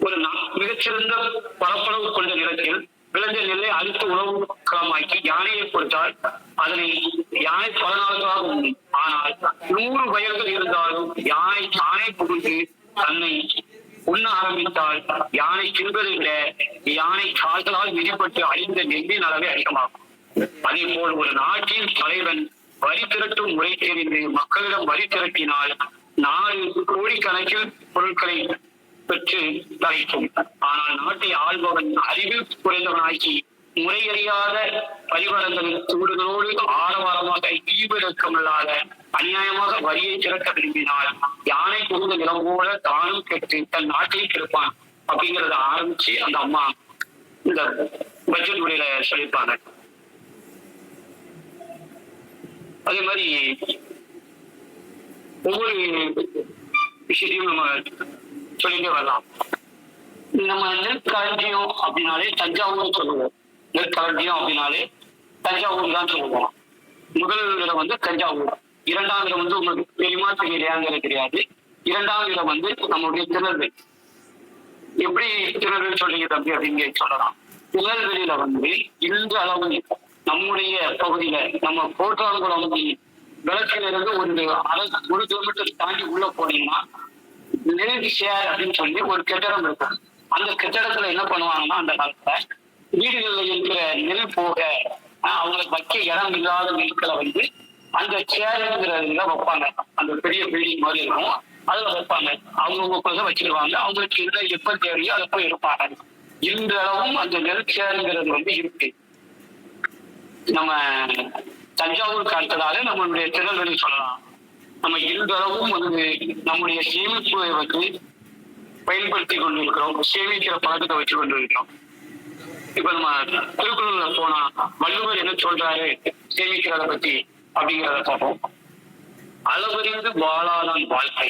ஒரு மிகச்சிறந்த பரப்பளவு கொண்ட நிலத்தில் விளைஞ்ச நெல்லை அறுத்து உணவு களமாக்கி யானையை கொடுத்தால் அதனை யானை பல நாட்களாக உண்ணும். ஆனால் 100 வயல்கள் இருந்தாலும் யானை புகுந்து தன்னை உண்ண ஆரம்பித்தால் யானை தின்பதை விட யானை கால்களால் மிதிப்பட்டு அழிந்த நெல்லின் அளவே அதிகமாகும். அதே போல் ஒரு நாட்டின் தலைவன் வரி திரட்டும் முறை தெரிந்து மக்களிடம் வரி திரட்டினால் நாடு கோடிக்கணக்கில் பொருட்களை பெற்று தலைக்கும். ஆனால் நாட்டை ஆள்பவன் அறிவில் குறைந்தவனாக்கி முறையறியாத பரிவரங்களில் சூடுகளோடு ஆரவாரமாக ஈவிரக்கமில்லாத அநியாயமாக வரியை திரட்ட விரும்பினால் யானை புகுந்த நிலம் போல தானும் கெட்டு தன் நாட்டையும் கெடுப்பான் அப்படிங்கிறத ஆரம்பிச்சு அந்த அம்மா இந்த பட்ஜெட் உரையில சொல்லியிருப்பாங்க. அதே மாதிரி ஒவ்வொரு விஷயத்தையும் நம்ம சொல்லிட்டே வரலாம். நம்ம நெற்களஞ்சியம் அப்படின்னாலே தஞ்சாவூர் சொல்லுவோம். நெற்களஞ்சியம் அப்படின்னாலே தஞ்சாவூர் தான் சொல்லுவோம். முதல் இடம் வந்து தஞ்சாவூர், இரண்டாம் இடம் வந்து உங்களுக்கு தெரியுமா தெரியலையாங்கிறது தெரியாது. இரண்டாம் இடம் வந்து நம்மளுடைய திருநெல்வேலி. எப்படி திருநெல்வேலி சொல்றீங்க தம்பி அப்படின்னு சொல்லலாம். திருநெல்வேலியில வந்து இன்று அளவு நம்முடைய பகுதியில நம்ம கோட்டாங்குளம் விளக்கில இருந்து ஒரு கிலோமீட்டர் தாண்டி உள்ள போனீங்கன்னா நெல் ஷேர் அப்படின்னு சொல்லி ஒரு கட்டடம் இருக்கும். அந்த கட்டடத்துல என்ன பண்ணுவாங்கன்னா அந்த காலத்துல வீடுகள்ல இருக்கிற நெல் போக அவங்களுக்கு வைக்க இடம் இல்லாத நெல்களை வந்து அந்த சேருங்கிறதுல வைப்பாங்க. அந்த பெரிய பில்டிங் மாதிரி இருக்கும், அதுல வைப்பாங்க. அவங்கவுங்க வச்சிருவாங்க. அவங்களுக்கு என்ன எப்ப தேவையோ அதை போய் இருப்பாங்க. இன்றளவும் அந்த நெல் சேருங்கிறது வந்து இருக்கு. நம்ம தஞ்சாவூர் காலத்ததால நம்மளுடைய திருநெல்வேலி சொல்லலாம். நம்ம இன்றளவும் வந்து நம்முடைய சேமிப்பை வந்து பயன்படுத்தி கொண்டிருக்கிறோம். சேமிக்கிற பழக்கத்தை வச்சு கொண்டிருக்கிறோம். இப்ப நம்ம திருக்குறள்ல போனா வள்ளுவர் என்ன சொல்றாரு சேமிக்கிறத பத்தி அப்படிங்கிறத பார்ப்போம். அளவறிந்து வாழாதான் வாழ்க்கை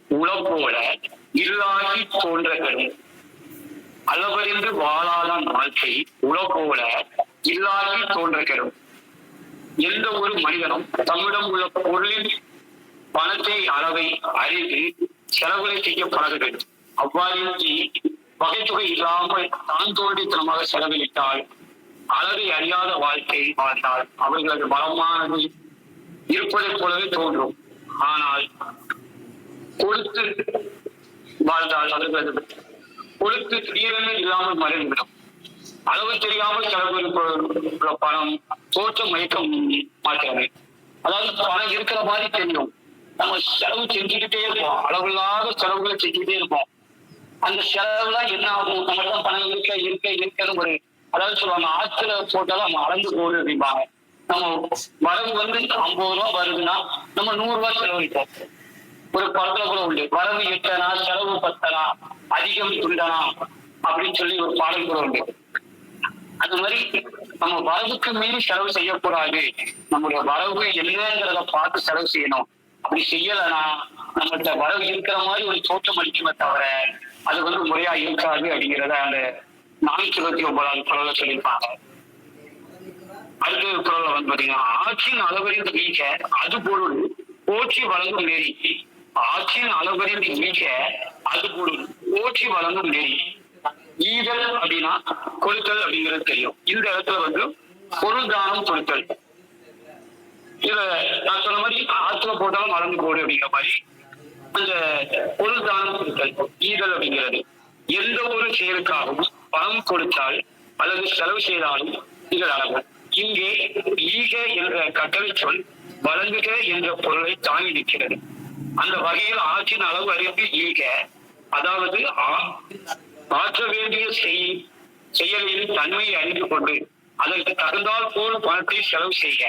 உளப்போல இல்லாகி தோன்ற கடும். அளவறிந்து வாழாதான் வாழ்க்கை உளப்போல இல்லாகி தோன்ற கடும். எந்த ஒரு மனிதனும் தம்மிடம் உள்ள பொருளின் பணத்தை அளவை அறிந்து செலவுகளை செய்ய பழக வேண்டும். அவ்வாறின்றி வகைத்தொகை இல்லாமல் தான் தோன்றித்தனமாக செலவழித்தால், அளவை அறியாத வாழ்க்கை வாழ்ந்தால் அவர்களது பலமானது இருப்பதைப் போலவே தோன்றும். ஆனால் கொடுத்து வாழ்ந்தால் அவர்களது கொடுத்து திடீரென இல்லாமல் மறைந்துவிடும். அளவு தெரியாமல் செலவழிப்ப பணம் தோற்றம் மயக்கம் மாற்றாது. அதாவது பணம் இருக்கிற மாதிரி தெரியும், நம்ம செலவு செஞ்சுக்கிட்டே இருப்போம், அளவில்லாத செலவுகளை செஞ்சுக்கிட்டே இருப்போம். அந்த செலவுலாம் என்ன ஆகும், நம்மகிட்ட பணம் இருக்கன்னு ஒரு, அதாவது சொல்லுவாங்க, ஆத்துல போட்டாலும் நம்ம அளந்து போடு அப்படிம்பாங்க. நம்ம வரவு வந்து 50 ரூபா வருதுன்னா நம்ம 100 ரூபாய் செலவழிப்போம். ஒரு படத்துல கூட உண்டு, வரவு 8 செலவு 10 அதிகம் துண்டனா அப்படின்னு சொல்லி ஒரு பாடல் கூட உண்டு. அந்த மாதிரி நம்ம வரவுக்கு மீறி செலவு செய்யக்கூடாது. நம்மளுடைய வரவு என்னங்கிறத பார்த்து செலவு செய்யணும். அப்படி செய்யலைன்னா நம்மகிட்ட வரவு இருக்கிற மாதிரி ஒரு தோற்றம் அளிக்குமே தவிர அது வந்து முறையா இருக்காது அப்படிங்கிறத அந்த 429வது குறள்ல சொல்லியிருப்பாங்க. அடுத்த குறள்ல வந்து பாத்தீங்கன்னா, ஆட்சியின் அளவறிந்து மீக அது பொருள் போற்றி வழங்கும் நெறி. ஆட்சியின் அளவறிந்து மீக அது பொருள் போற்றி வழங்கும் நெறி. ஈதல் அப்படின்னா கொடுத்தல் அப்படிங்கிறது தெரியும். இந்த இடத்துல வந்து பொருள் தானம் கொடுத்தல். இத நான் சொன்ன மாதிரி ஆத்துல போட்டாலும் வளர்ந்து போடு அப்படிங்கிற மாதிரி அந்த பொருள் தானம் கொடுத்தல் ஈதல் அப்படிங்கிறது. எந்த ஒரு செயலுக்காகவும் பணம் கொடுத்தால் அல்லது செலவு செய்தாலும் இதழ் அழகும். இங்கே ஈக என்ற கட்டளை சொல் வழங்குக என்ற பொருளை தாங்கி நிற்கிறது. அந்த வகையில் ஆற்றின் அளவு அறிந்து ஈக, அதாவது ஆற்ற வேண்டிய செயலின் தன்மையை அறிந்து கொண்டு அதற்கு தகுந்தால் போல் பணத்தை செலவு செய்க.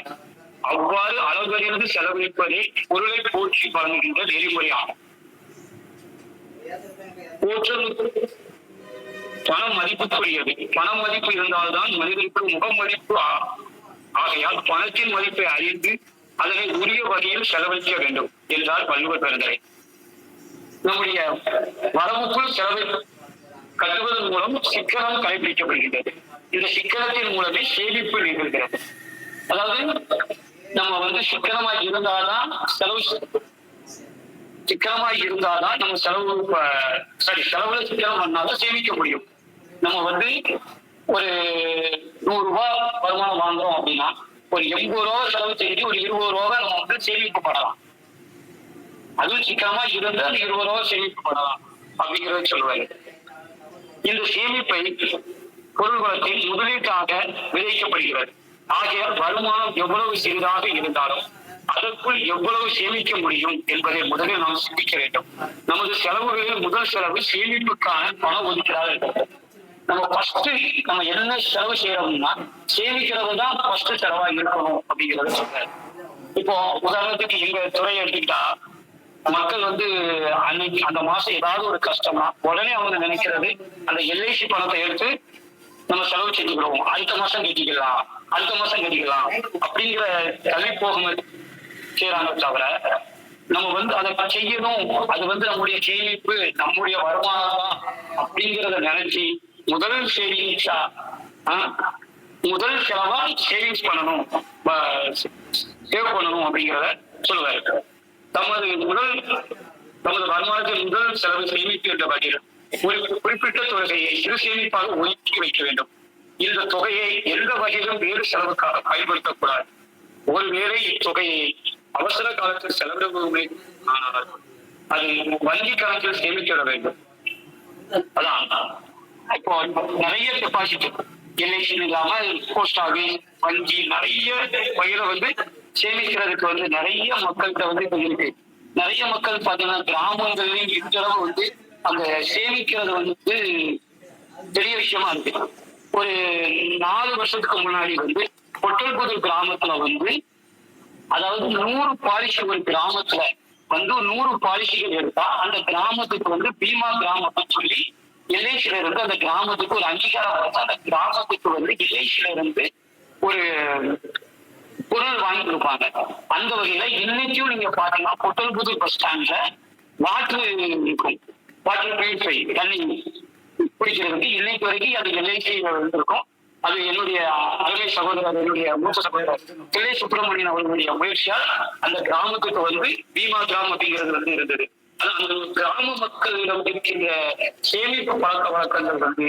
அவ்வாறு அளவறிந்து செலவழிப்பதே பொருளை போற்றி வழங்குகின்ற நெறிமுறையாகும். பணம் மதிப்புக்குரியது. பண மதிப்பு இருந்தால்தான் மனிதனுக்கு முக மதிப்பு. ஆகையால் பணத்தின் மதிப்பை அறிந்து அதனை உரிய வகையில் செலவழிக்க வேண்டும் என்றார் வள்ளுவர் பெருந்தகை. நம்முடைய வரவுக்குள் செலவை கட்டுவதன் மூலம் சிக்கனம் கடைபிடிக்கப்படுகின்றது. இந்த சிக்கனத்தின் மூலமே சேமிப்பு நிகழ்கிறது. அதாவது நம்ம வந்து சிக்கனமாய் இருந்தாதான் நம்ம செலவுல சிக்கனம் பண்ணாதான் சேமிக்க முடியும். நம்ம வந்து ஒரு 100 ரூபாய் வருமானம் வாங்குறோம் அப்படின்னா ஒரு 80 ரூபாய் செலவு செஞ்சு ஒரு 20 ரூபாய் நம்ம வந்து சேமிப்பு பண்ணலாம். அதுவும் சிக்கனமா இருந்தா அந்த 20 ரூபாய் சேமிப்பு பண்ணலாம் அப்படிங்கறத சொல்லுவாரு. இந்த சேமிப்பை பொருள் வளத்தில் முதலீட்டாக விதைக்கப்படுகிறது. ஆகையால் வருமானம் எவ்வளவு சிறிதாக இருந்தாலும் அதற்குள் எவ்வளவு சேமிக்க முடியும் என்பதை முதலில் நாம் சிந்திக்க வேண்டும். நமது செலவுகளில் முதல் செலவு சேமிப்புக்கான பண ஒதுக்கீடாக இருக்கிறது. நம்ம என்ன செலவு செய்யறோம்னா சேமிக்கிறது தான் ஃபர்ஸ்ட் செலவா இருக்கணும் அப்படிங்கிறத சொல்றாரு. இப்போ உதாரணத்துக்கு எங்க துறையை எடுத்துக்கிட்டா மக்கள் வந்து அன்னைக்கு அந்த மாசம் ஏதாவது ஒரு கஷ்டம்னா உடனே அவங்க நினைக்கிறது அந்த எல்ஐசி பணத்தை எடுத்து நம்ம செலவு செஞ்சுக்கிறோம், அடுத்த மாசம் கட்டிக்கலாம் அப்படிங்கிற தள்ளி போகும் செய்யறாங்க தவிர நம்ம வந்து அதை செய்யணும், அது வந்து நம்முடைய சேமிப்பு நம்முடைய வருமானம் தான் அப்படிங்கிறத நினைச்சு முதல் சேவிங்ஸா முதல் செலவா சேவிங்ஸ் பண்ணணும், சேவ் பண்ணணும் அப்படிங்கிறத சொல்லுவாரு. நமது வருமானத்தில் முதல் செலவு சேமிப்பு என்ற வகையில் ஒரு குறிப்பிட்ட தொகையை சிறு சேமிப்பாக ஒதுக்கி வைக்க வேண்டும். இந்த தொகையை எந்த வகையிலும் வேறு செலவுக்காக பயன்படுத்தக்கூடாது. ஒருவேளை இத்தொகையை அவசர காலத்தில் செலவிடுவோமே ஆனால் அது வங்கி கணக்கில் சேமிக்க வேண்டும். அதான் இப்போ நிறைய டெபாசிட் எல்ஐசி இல்லாம போஸ்ட் ஆபீஸ் வங்கி நிறைய வகையில வந்து சேமிக்கிறதுக்கு வந்து நிறைய மக்கள்கிட்ட வந்து இப்ப இருக்கு. நிறைய மக்கள் பாத்தீங்கன்னா கிராமங்கள்லயும் இன்றளவு வந்து அந்த சேமிக்கிறது வந்து பெரிய விஷயமா இருக்கு. ஒரு 4 வருஷத்துக்கு முன்னாடி வந்து பொட்டல்புதூர் கிராமத்துல வந்து அதாவது 100 பாலிசி ஒரு கிராமத்துல வந்து 100 பாலிசிகள் எடுத்தா அந்த கிராமத்துக்கு வந்து பீமா கிராமம் சொல்லி எல்ஐசில இருந்து அந்த கிராமத்துக்கு ஒரு அங்கீகாரம் வந்து அந்த கிராமத்துக்கு வந்து எல்ஐசில இருந்து ஒரு பொருள் வாங்கி கொடுப்பாங்க. அந்த வகையில இன்னைக்கும் நீங்க பாத்தீங்கன்னா பொட்டல்புதூர் பஸ் ஸ்டாண்ட்ல வாட்டர் இருக்கும், வாட்டர் பியூரிஃபை தண்ணி குடிக்கிறதுக்கு இன்னைக்கு வரைக்கும் அது எல்ஐசி இருக்கும். அது என்னுடைய அருமை சகோதரர், என்னுடைய மூத்த சகோதரர் தில்லை சுப்பிரமணியன் அவர்களுடைய முயற்சியால் அந்த கிராமத்துக்கு வந்து பீமா கிராமம் அப்படிங்கிறது வந்து இருந்தது. அந்த கிராம மக்களிடம் இருக்கின்ற சேமிப்பு பழக்க வழக்கங்கள் வந்து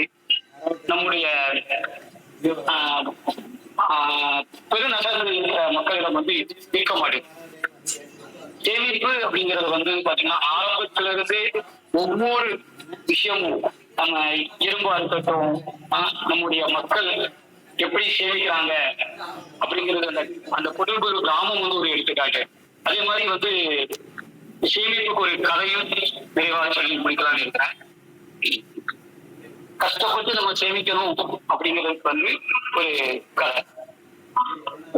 நம்முடைய பெருநகர்களில் இருக்கிற மக்களிடம் வந்து இருக்க மாட்டேங்குது. சேமிப்பு அப்படிங்கிறது வந்து பாத்தீங்கன்னா ஆரம்பத்துல இருந்தே ஒவ்வொரு விஷயமும் நம்ம இரும்பா இருக்கட்டும், நம்முடைய மக்கள் எப்படி சேமிக்கிறாங்க அப்படிங்கிறது அந்த குடும்ப கிராமம் வந்து ஒரு எடுத்துக்காட்டு. அதே மாதிரி வந்து சேமிப்புக்கு ஒரு கதையும் நிறைவாக சொல்லி முடிக்கலாம்னு இருக்கிறேன். கஷ்டப்பட்டு நம்ம சேமிக்கணும் அப்படிங்கிறதுக்கு வந்து ஒரு கதை.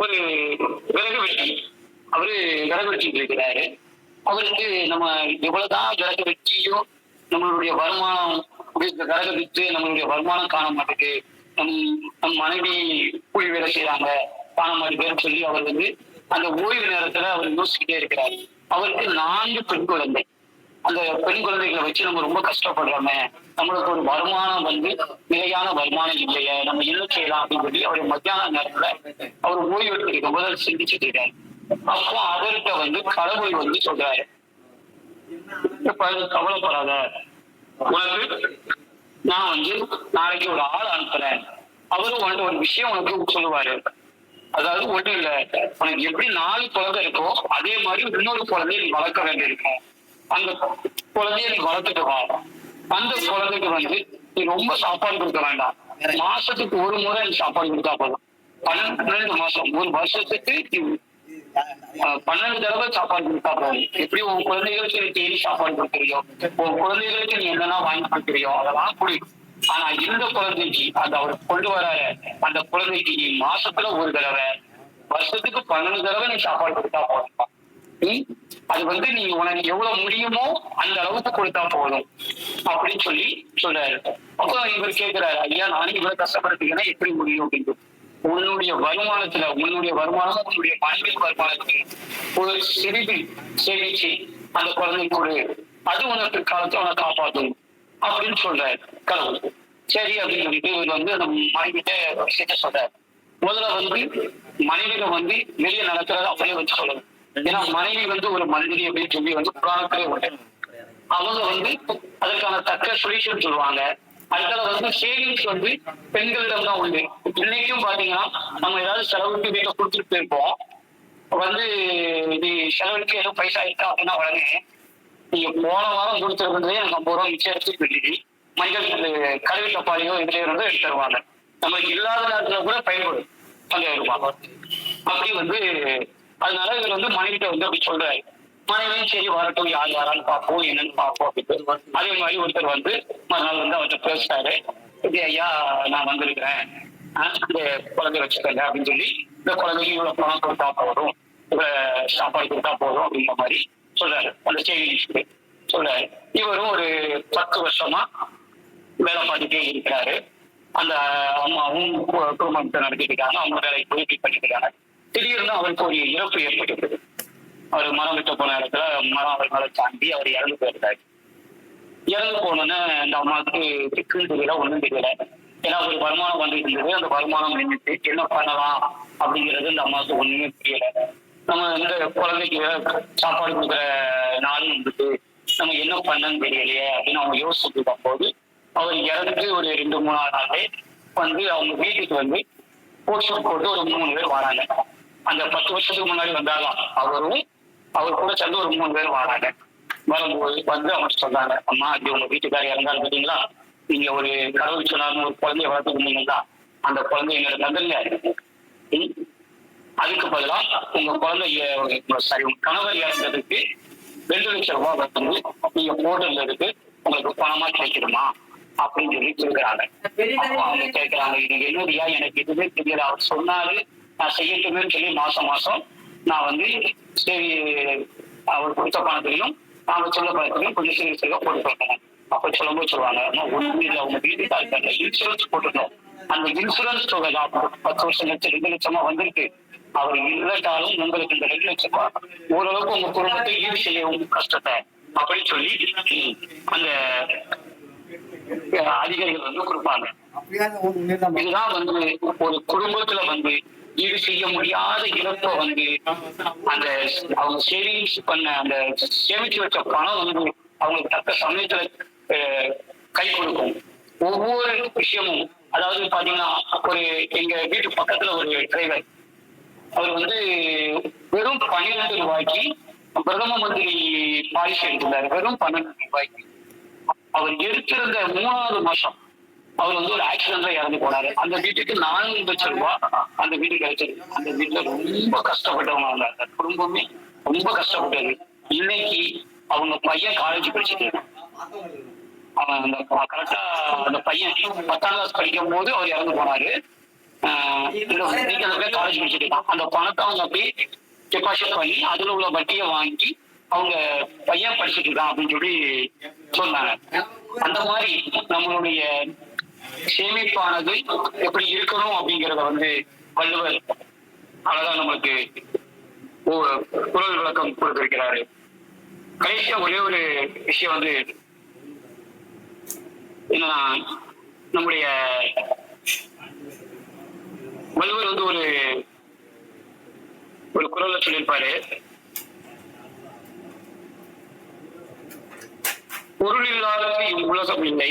ஒரு விறகு வெட்டி, அவரு விறகு வெட்டிட்டு இருக்கிறாரு. அவருக்கு நம்ம எவ்வளவுதான் விறகு வெட்டியும் நம்மளுடைய வருமானம் விறகு விட்டு நம்மளுடைய வருமானம் காண மாட்டேங்குது, நம் மனைவி கூலி வேலை செய்யறாங்க காண மாட்டேங்குன்னு சொல்லி அவர் வந்து அந்த ஓய்வு நேரத்துல அவர் யோசிச்சுட்டே இருக்கிறாரு. அவருக்கு 4 பெண் குழந்தை. அந்த பெண் குழந்தைகளை வச்சு நம்ம ரொம்ப கஷ்டப்படுறோமே, நம்மளுக்கு ஒரு வருமானம் வந்து நிலையான வருமானம் இல்லையே, நம்ம என்ன செய்யலாம் அப்படின்னு சொல்லி அவர் மத்தியான நேரத்துல அவர் ஓய்வு எடுத்துருக்க போது சிந்திச்சுட்டு இருக்காரு. அப்போ அவர்கிட்ட வந்து கடவுள் வந்து சொல்றாரு, கவலைப்படாத, உனக்கு நான் வந்து நாளைக்கு ஒரு ஆள் அனுப்புறேன், அவரும் வந்து ஒரு விஷயம் உனக்கு சொல்லுவாரு. அதாவது ஒன்றும் இல்ல, உனக்கு எப்படி 4 குழந்தை இருக்கோ அதே மாதிரி இன்னொரு குழந்தைய நீ வளர்க்க வேண்டியிருக்கும். அந்த குழந்தைய நீ வளர்த்துட்டு அந்த குழந்தைக்கு வந்து நீ ரொம்ப சாப்பாடு கொடுக்க வேண்டாம், மாசத்துக்கு ஒரு முறை நீ சாப்பாடு கொடுத்தா போதும். 12 மாசம், ஒரு வருஷத்துக்கு 12 தடவை சாப்பாடு கொடுத்தா போதும். எப்படி உன் குழந்தைகளுக்கு நீ தேடி சாப்பாடு கொடுக்குறியோ, உன் குழந்தைகளுக்கு நீ என்னெல்லாம் வாங்கி கொடுக்குறியோ அதெல்லாம் குடி. ஆனா இந்த குழந்தைக்கு அந்த அவர் கொண்டு வர அந்த குழந்தைக்கு நீ மாசத்துல ஒரு தடவை, வருஷத்துக்கு 12 தடவை நீ சாப்பாடு கொடுத்தா போதும். அது வந்து நீ உனக்கு எவ்வளவு முடியுமோ அந்த அளவுக்கு கொடுத்தா போதும் அப்படின்னு சொல்லி சொல்றாரு. அப்போ இவர் கேட்கிறாரு, ஐயா நானே இவ்வளவு கஷ்டப்படுறதுக்குன்னா எப்படி முடியும் அப்படின்னு. உன்னுடைய வருமானத்துல, உன்னுடைய வருமானம் உன்னுடைய மனைவி வருமானத்துக்கு ஒரு சிறிது சேமிச்சு அந்த குழந்தை கொடு, அது உனக்கு காலத்தை உனக்கு காப்பாற்றும் அப்படின்னு சொல்றாரு கடவுள். சரி அப்படின்னு சொல்லிட்டு இவர் வந்து அந்த மனைவிட்ட விஷயத்த சொல்றாரு. முதல்ல வந்து மனைவியில வந்து வெளியே நடக்கிறத அப்படியே வச்சு சொல்லணும். ஏன்னா மனைவி வந்து ஒரு மந்திரி அப்படின்னு சொல்லி வந்து புராணத்திலே உண்டு. அவங்க வந்து அதற்கான தக்க சொல்யூஷன் சொல்லுவாங்க. அதுக்காக வந்து சேவிங்ஸ் வந்து பெண்களிடம் தான் உண்டு. இன்னைக்கும் பாத்தீங்கன்னா நம்ம ஏதாவது செலவுக்கு வீட்டை கொடுத்துட்டு போயிருப்போம், வந்து இது செலவுக்கு ஏதோ பைசா இருக்கா அப்படின்னா உடனே நீங்க போன வாரம் கொடுத்துருந்ததே எனக்கு 50 ரூபா மிச்சம் எடுத்து வெட்டி மஞ்சள் கழுவி டப்பாலையோ இதுல இருந்து எடுத்து தருவாங்க. நம்மளுக்கு இல்லாத நேரத்துல கூட பயன்படும் 5000 ரூபாய். அப்படி வந்து அதனால இவர் வந்து மனைவிட்ட வந்து அப்படி சொல்றாரு. மனைவியும் சரி வரட்டும், யார் யாரான்னு பார்ப்போம் என்னன்னு பார்ப்போம் அப்படின்னு. அதே மாதிரி ஒருத்தர் வந்து மறுநாள் வந்து அவர்கிட்ட பேசுறாரு, இப்படி ஐயா நான் வந்திருக்கிறேன், இந்த குழந்தை வச்சுக்கல அப்படின்னு சொல்லி இந்த குழந்தைக்கு இவ்வளவு பணம் கொடுத்தா போதும், இவ்வளவு சாப்பாடு கொடுத்தா போதும் அப்படிங்கிற மாதிரி சொல்றாரு. அந்த செய்தி சொல்றாரு. இவரும் ஒரு 10 வருஷமா வேலை பார்த்துட்டே இருக்கிறாரு. அந்த அம்மாவும் குடும்பத்தை நடத்திட்டு இருக்காங்க, அவங்க வேலைக்கு போய் பண்ணிட்டு இருக்காங்க. திடீர்னு அவருக்கு ஒரு இறப்பு ஏற்பட்டு, அவர் மரம் விட்டு போன இடத்துல மரம் அவர் மேல தாண்டி அவர் இறந்து போயிருக்காரு. இறந்து போனோன்னு அந்த அம்மாவுக்கு திக்குன்னு தெரியல, ஒண்ணும் தெரியல. ஏன்னா ஒரு வருமானம் வந்துட்டு இருந்தது, அந்த வருமானம் நின்றுட்டு என்ன பண்ணலாம் அப்படிங்கிறது அந்த அம்மாவுக்கு ஒண்ணுமே தெரியல. நம்ம இந்த குழந்தைக்கு சாப்பாடு கொடுக்குற நாளும் வந்துட்டு நம்ம என்ன பண்ணன்னு தெரியலையே அப்படின்னு அவங்க யோசிச்சுட்டு இருக்கும் போது அவர் இறந்து ஒரு 2-3 நாளே வந்து அவங்க வீட்டுக்கு வந்து போஸ்ட் போட்டு ஒரு 3 பேர் வராங்க. அந்த 10 வருஷத்துக்கு முன்னாடி வந்தாலும் அவரும் அவர் கூட சேர்ந்து ஒரு 3 பேர் வராங்க. வரும்போது வந்து அவங்க சொல்றாங்க, அம்மா அப்படி உங்க வீட்டுக்காரர் இறந்தாரு பார்த்தீங்களா, நீங்க ஒரு கடவுள் சொன்னாலும் ஒரு குழந்தைய வளர்த்துருந்தீங்களா, அந்த குழந்தைய எங்களுக்கு தந்துருங்க, அதுக்கு பதிலா உங்க குழந்தைய சாரி உங்க கணவர் இறந்ததுக்கு 2 லட்சம் ரூபாய் வந்து நீங்க போடுறதுக்கு உங்களுக்கு பணமா கிடைக்குமா அப்படின்னு சொல்லி கேட்கிறாங்க. அவங்க கேட்கிறாங்க, இது என்னுடைய எனக்கு எதுவுமே தெரியல, அவர் சொன்னாரு நான் செய்யட்டுமேன்னு சொல்லி மாசம் மாசம் நான் வந்து சரி அவர் கொடுத்த பணத்திலையும் நாங்க சொல்ல பணத்திலையும் கொஞ்சம் சிறு போட்டு கொடுக்கணும். அப்ப சொல்லும்போது சொல்லுவாங்க, ஒண்ணு இல்லை, அவங்க வீட்டுக்காரங்க இன்சூரன்ஸ் போட்டுட்டோம், அந்த இன்சூரன்ஸ் தொகை தான் 10 வருஷம் லட்சம் 2 லட்சமா வந்திருக்கு, அவர் இல்லட்டாலும் உங்களுக்கு இந்த 2 லட்சம் ரூபாய் ஓரளவுக்கு உங்க குடும்பத்தை ஈடு செய்யவும் கஷ்டத்தை அப்படின்னு சொல்லி அந்த அதிகாரிகள் வந்து கொடுப்பாங்க. இதுதான் வந்து ஒரு குடும்பத்துல வந்து ஈடு செய்ய முடியாத இழப்பை வந்து அந்த அவங்க சேவிங்ஸ் பண்ண அந்த சேமிச்சு வச்ச பணம் வந்து அவங்களுக்கு தக்க சமயத்துல கை கொடுக்கும். ஒவ்வொரு விஷயமும், அதாவது பாத்தீங்கன்னா, ஒரு எங்க வீட்டு பக்கத்துல ஒரு டிரைவர், அவர் வந்து வெறும் 12 ரூபாய்க்கு பிரதம மந்திரி பாலிசி எடுத்திருந்தாரு. வெறும் 12 ரூபாய்க்கு. அவர் எடுத்திருந்த 3வது மாசம் அவர் வந்து ஒரு ஆக்சிடென்ட்ல இறந்து போனாரு. அந்த வீட்டுக்கு 4 லட்சம் ரூபாய் அந்த வீட்டுக்கு கிடைச்சது. அந்த வீட்டுல ரொம்ப கஷ்டப்பட்டவங்க இருந்தாங்க. குடும்பமே ரொம்ப கஷ்டப்பட்டது. இன்னைக்கு அவங்க பையன் காலேஜ் படிச்சுட்டு இருக்கான். அவன் அந்த கரெக்டா அந்த பையன் 10ஆம் கிளாஸ் படிக்கும் போது அவர் இறந்து போனாரு. காலேஜ் படிச்சுட்டு இருக்கான். அந்த பணத்தை அவங்க அப்படியே டெபாசிட் பண்ணி அதுல உள்ள வட்டியை வாங்கி அவங்க பையன் படிச்சுட்டு இருக்கான் அப்படின்னு சொல்லி சொன்னாங்க. அந்த மாதிரி நம்மளுடைய சேமிப்பானது எப்படி இருக்கணும் அப்படிங்கறத வந்து வள்ளுவர் அழகா நம்மளுக்கு குரல் விளக்கம் கொடுத்திருக்கிறாரு. கடைசியா ஒரே ஒரு விஷயம் வந்து என்னன்னா, நம்முடைய வள்ளுவர் வந்து ஒரு குரல்ல சொல்லியிருப்பாரு, பொருள் இல்லாத இவ்வுலகம் இல்லை,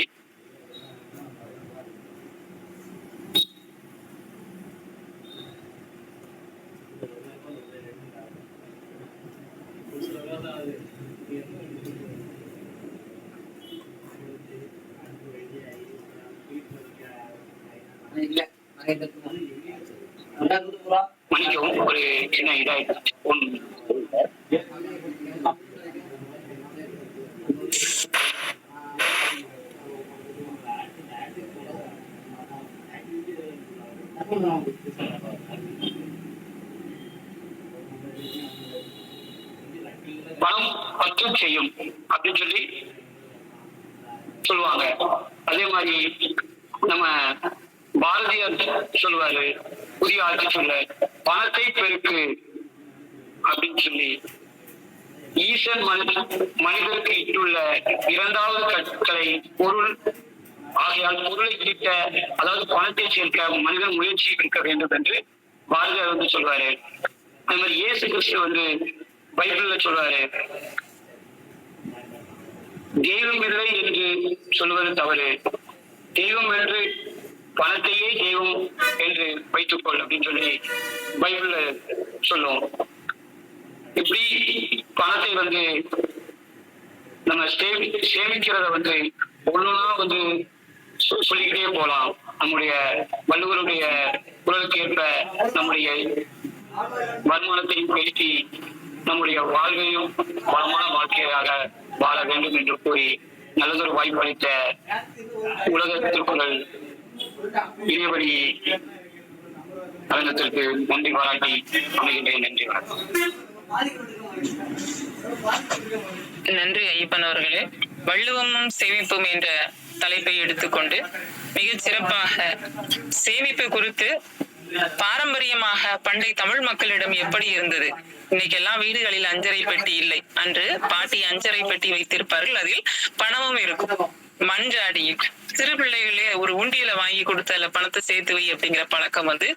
மன்னிக்கவும் ஒரு சின்ன இதாயிடுச்சு. பணம் பற்றும் செய்யும் அப்படின்னு சொல்லி சொல்லுவாங்க. அதே மாதிரி நம்ம பாரதியார் சொல்லுவாரு, புதிய ஆட்சி சொல்ல, பணத்தை பெருக்கு அப்படின்னு சொல்லி. ஈசன் மனிதருக்கு இட்டுள்ள 2வது கட்டளை பொருள் ஆகையால் பொருளை ஈட்ட, அதாவது பணத்தை சேர்க்க மனிதன் முயற்சி இருக்க வேண்டும் என்று பாரதியார் வந்து சொல்வாரு. அதே மாதிரி இயேசு கிறிஸ்து வந்து பைபிள்ல சொல்வாரு, தெய்வம் இல்லை என்று சொல்வது தவறு, தெய்வம் என்று பணத்தையே தெய்வம் என்று வைத்துக்கொள் அப்படின்னு சொல்லி பைபிள்ல சொல்லுவோம். இப்படி பணத்தை வந்து நம்ம சேமிக்கிறத வந்து ஒண்ணுனா வந்து சொல்லிக்கிட்டே போலாம். நம்முடைய வள்ளுவருடைய குரலுக்கு ஏற்ப நம்முடைய வருமானத்தையும் பெருக்கி நம்முடைய வாழ்வையும் வளமான வாழ்க்கையாக வாழ வேண்டும் என்று கூறி நல்லதொரு வாய்ப்பு அளித்த உலக திருக்குறள் இறைவழி அரங்கத்திற்கு நன்றி பாராட்டி அமைகின்றேன். நன்றி வணக்கம். நன்றி ஐயப்பன் அவர்களே. வள்ளுவமும் சேமிப்பும் என்ற தலைப்பை எடுத்துக்கொண்டு மிகச் சிறப்பாக சேமிப்பு குறித்து பாரம்பரியமாக பண்டை தமிழ் மக்களிடம் எப்படி இருந்தது. இன்னைக்கு எல்லாம் வீடுகளில் அஞ்சரை பெட்டி இல்லை. அன்று பாட்டி அஞ்சரை பெட்டி வைத்திருப்பார்கள். அதில் பணமும் இருக்கும். மஞ்சாடியில் சிறு பிள்ளைகளே ஒரு உண்டியலை வாங்கி கொடுத்து அதுல பணத்தை சேர்த்து வை அப்படிங்கிற பழக்கம் வந்து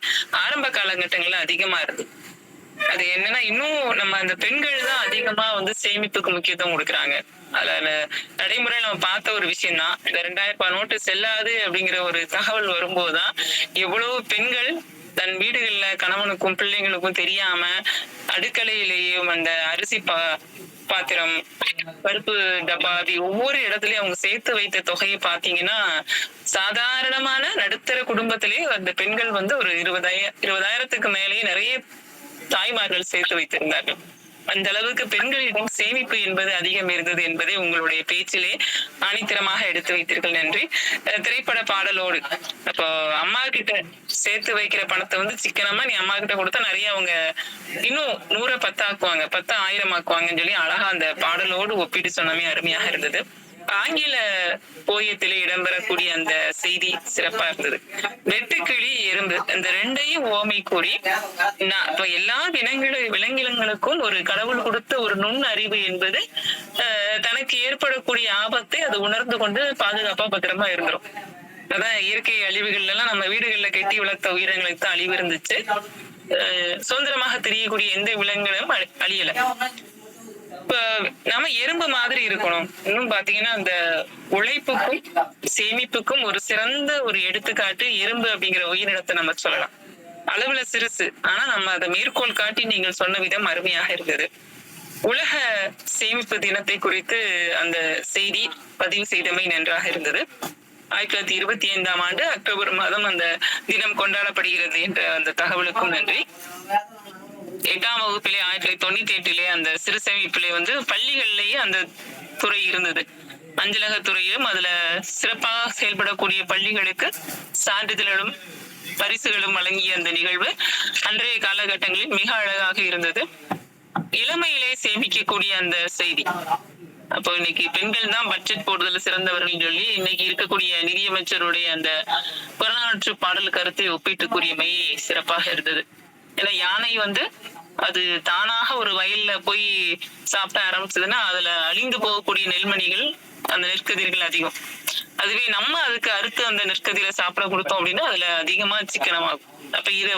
ஆரம்ப காலகட்டங்கள்ல அதிகமா இருக்கு. அது என்னன்னா, இன்னும் நம்ம அந்த பெண்கள் தான் அதிகமா வந்து சேமிப்புக்கு முக்கியத்துவம் கொடுக்குறாங்க. அதுல நடைமுறையில் நம்ம பார்த்த ஒரு விஷயம் தான், இந்த 2000 ரூபாய் நோட்டு செல்லாது அப்படிங்கிற ஒரு தகவல் வரும்போதுதான் எவ்வளவு பெண்கள் தன் வீடுகள்ல கணவனுக்கும் பிள்ளைங்களுக்கும் தெரியாம அடுக்கலையிலேயும் அந்த அரிசி பாத்திரம், பருப்பு டப்பா, ஒவ்வொரு இடத்துலயும் அவங்க சேர்த்து வைத்த தொகையை பாத்தீங்கன்னா, சாதாரணமான நடுத்தர குடும்பத்திலேயே அந்த பெண்கள் வந்து ஒரு 20,000க்கு மேலேயே நிறைய தாய்மார்கள் சேர்த்து வைத்திருந்தார்கள். அந்த அளவுக்கு பெண்களிடம் சேமிப்பு என்பது அதிகம் இருந்தது என்பதை உங்களுடைய பேச்சிலே ஆணித்தரமாக எடுத்து வைத்தீர்கள். நன்றி. திரைப்பட பாடலோடு அப்போ அம்மா கிட்ட சேர்த்து வைக்கிற பணத்தை வந்து சிக்கனமா நீ அம்மா கிட்ட கொடுத்தா நிறைய அவங்க இன்னும் 100 10 ஆக்குவாங்க, 10 1000 ஆக்குவாங்கன்னு சொல்லி அழகா அந்த பாடலோடு ஒப்பிட்டு சொன்னமே அருமையாக இருந்தது. ஆங்கில போயத்திலே இடம்பெறக்கூடிய அந்த செய்தி சிறப்பா இருந்தது. வெட்டுக்கிளி, எறும்பு, இந்த ரெண்டையும் ஓமை கூறி இப்ப எல்லா விலங்கினங்களுக்கும் ஒரு கடவுள் கொடுத்த ஒரு நுண் அறிவு என்பது தனக்கு ஏற்படக்கூடிய ஆபத்தை அது உணர்ந்து கொண்டு பாதுகாப்பா பத்திரமா இருந்துரும். அதான் இயற்கை அழிவுகள் எல்லாம் நம்ம வீடுகள்ல கட்டி வளர்த்த உயிரினங்களுக்கு தான் அழிவு இருந்துச்சு. சுதந்திரமாக தெரியக்கூடிய எந்த விலங்குகளும் அழியல. இப்ப நாம எறும்பு மாதிரி இருக்கணும். இன்னும் பாத்தீங்கன்னா அந்த உழைப்புக்கும் சேமிப்புக்கும் ஒரு சிறந்த ஒரு எடுத்துக்காட்டு எறும்பு அப்படிங்கிற உயிரினத்தை நம்ம சொல்லலாம். அளவுல சிறுசு, ஆனா நம்ம அதை மேற்கோள் காட்டி நீங்கள் சொன்ன விதம் அருமையாக இருந்தது. உலக சேமிப்பு தினத்தை குறித்து அந்த செய்தி பதிவு செய்தமை நன்றாக இருந்தது. 1925 அக்டோபர் மாதம் அந்த தினம் கொண்டாடப்படுகிறது என்ற அந்த தகவலுக்கும் நன்றி. 8ஆம் வகுப்பிலே 1998 அந்த சிறு சேமிப்பிலே பள்ளிகளிலேயே அந்த துறை இருந்தது. அஞ்சலக துறையிலும் அதுல சிறப்பாக செயல்படக்கூடிய பள்ளிகளுக்கு சான்றிதழ்களும் பரிசுகளும் வழங்கிய அந்த நிகழ்வு அன்றைய காலகட்டங்களில் மிக அழகாக இருந்தது. இளமையிலே சேமிக்கக்கூடிய அந்த செய்தி. அப்போ இன்னைக்கு பெண்கள் தான் பட்ஜெட் போடுதல் சிறந்தவர்கள் சொல்லி இன்னைக்கு இருக்கக்கூடிய நிதியமைச்சருடைய அந்த புறநானூற்று பாடல் கருத்தை ஒப்பிட்டு கூறியமை சிறப்பாக இருந்தது. ஏன்னா யானை அது தானாக ஒரு வயல்ல போய் சாப்பிட ஆரம்பிச்சதுன்னா அதுல அழிந்து போகக்கூடிய நெல்மணிகள், அந்த நெற்கதிர்கள் அதிகம். அதுவே நம்ம அதுக்கு அறுத்து அந்த நெற்கதிரை சாப்பிட கொடுத்தோம் அப்படின்னா அதுல அதிகமா சிக்கனமாகும். அப்ப இத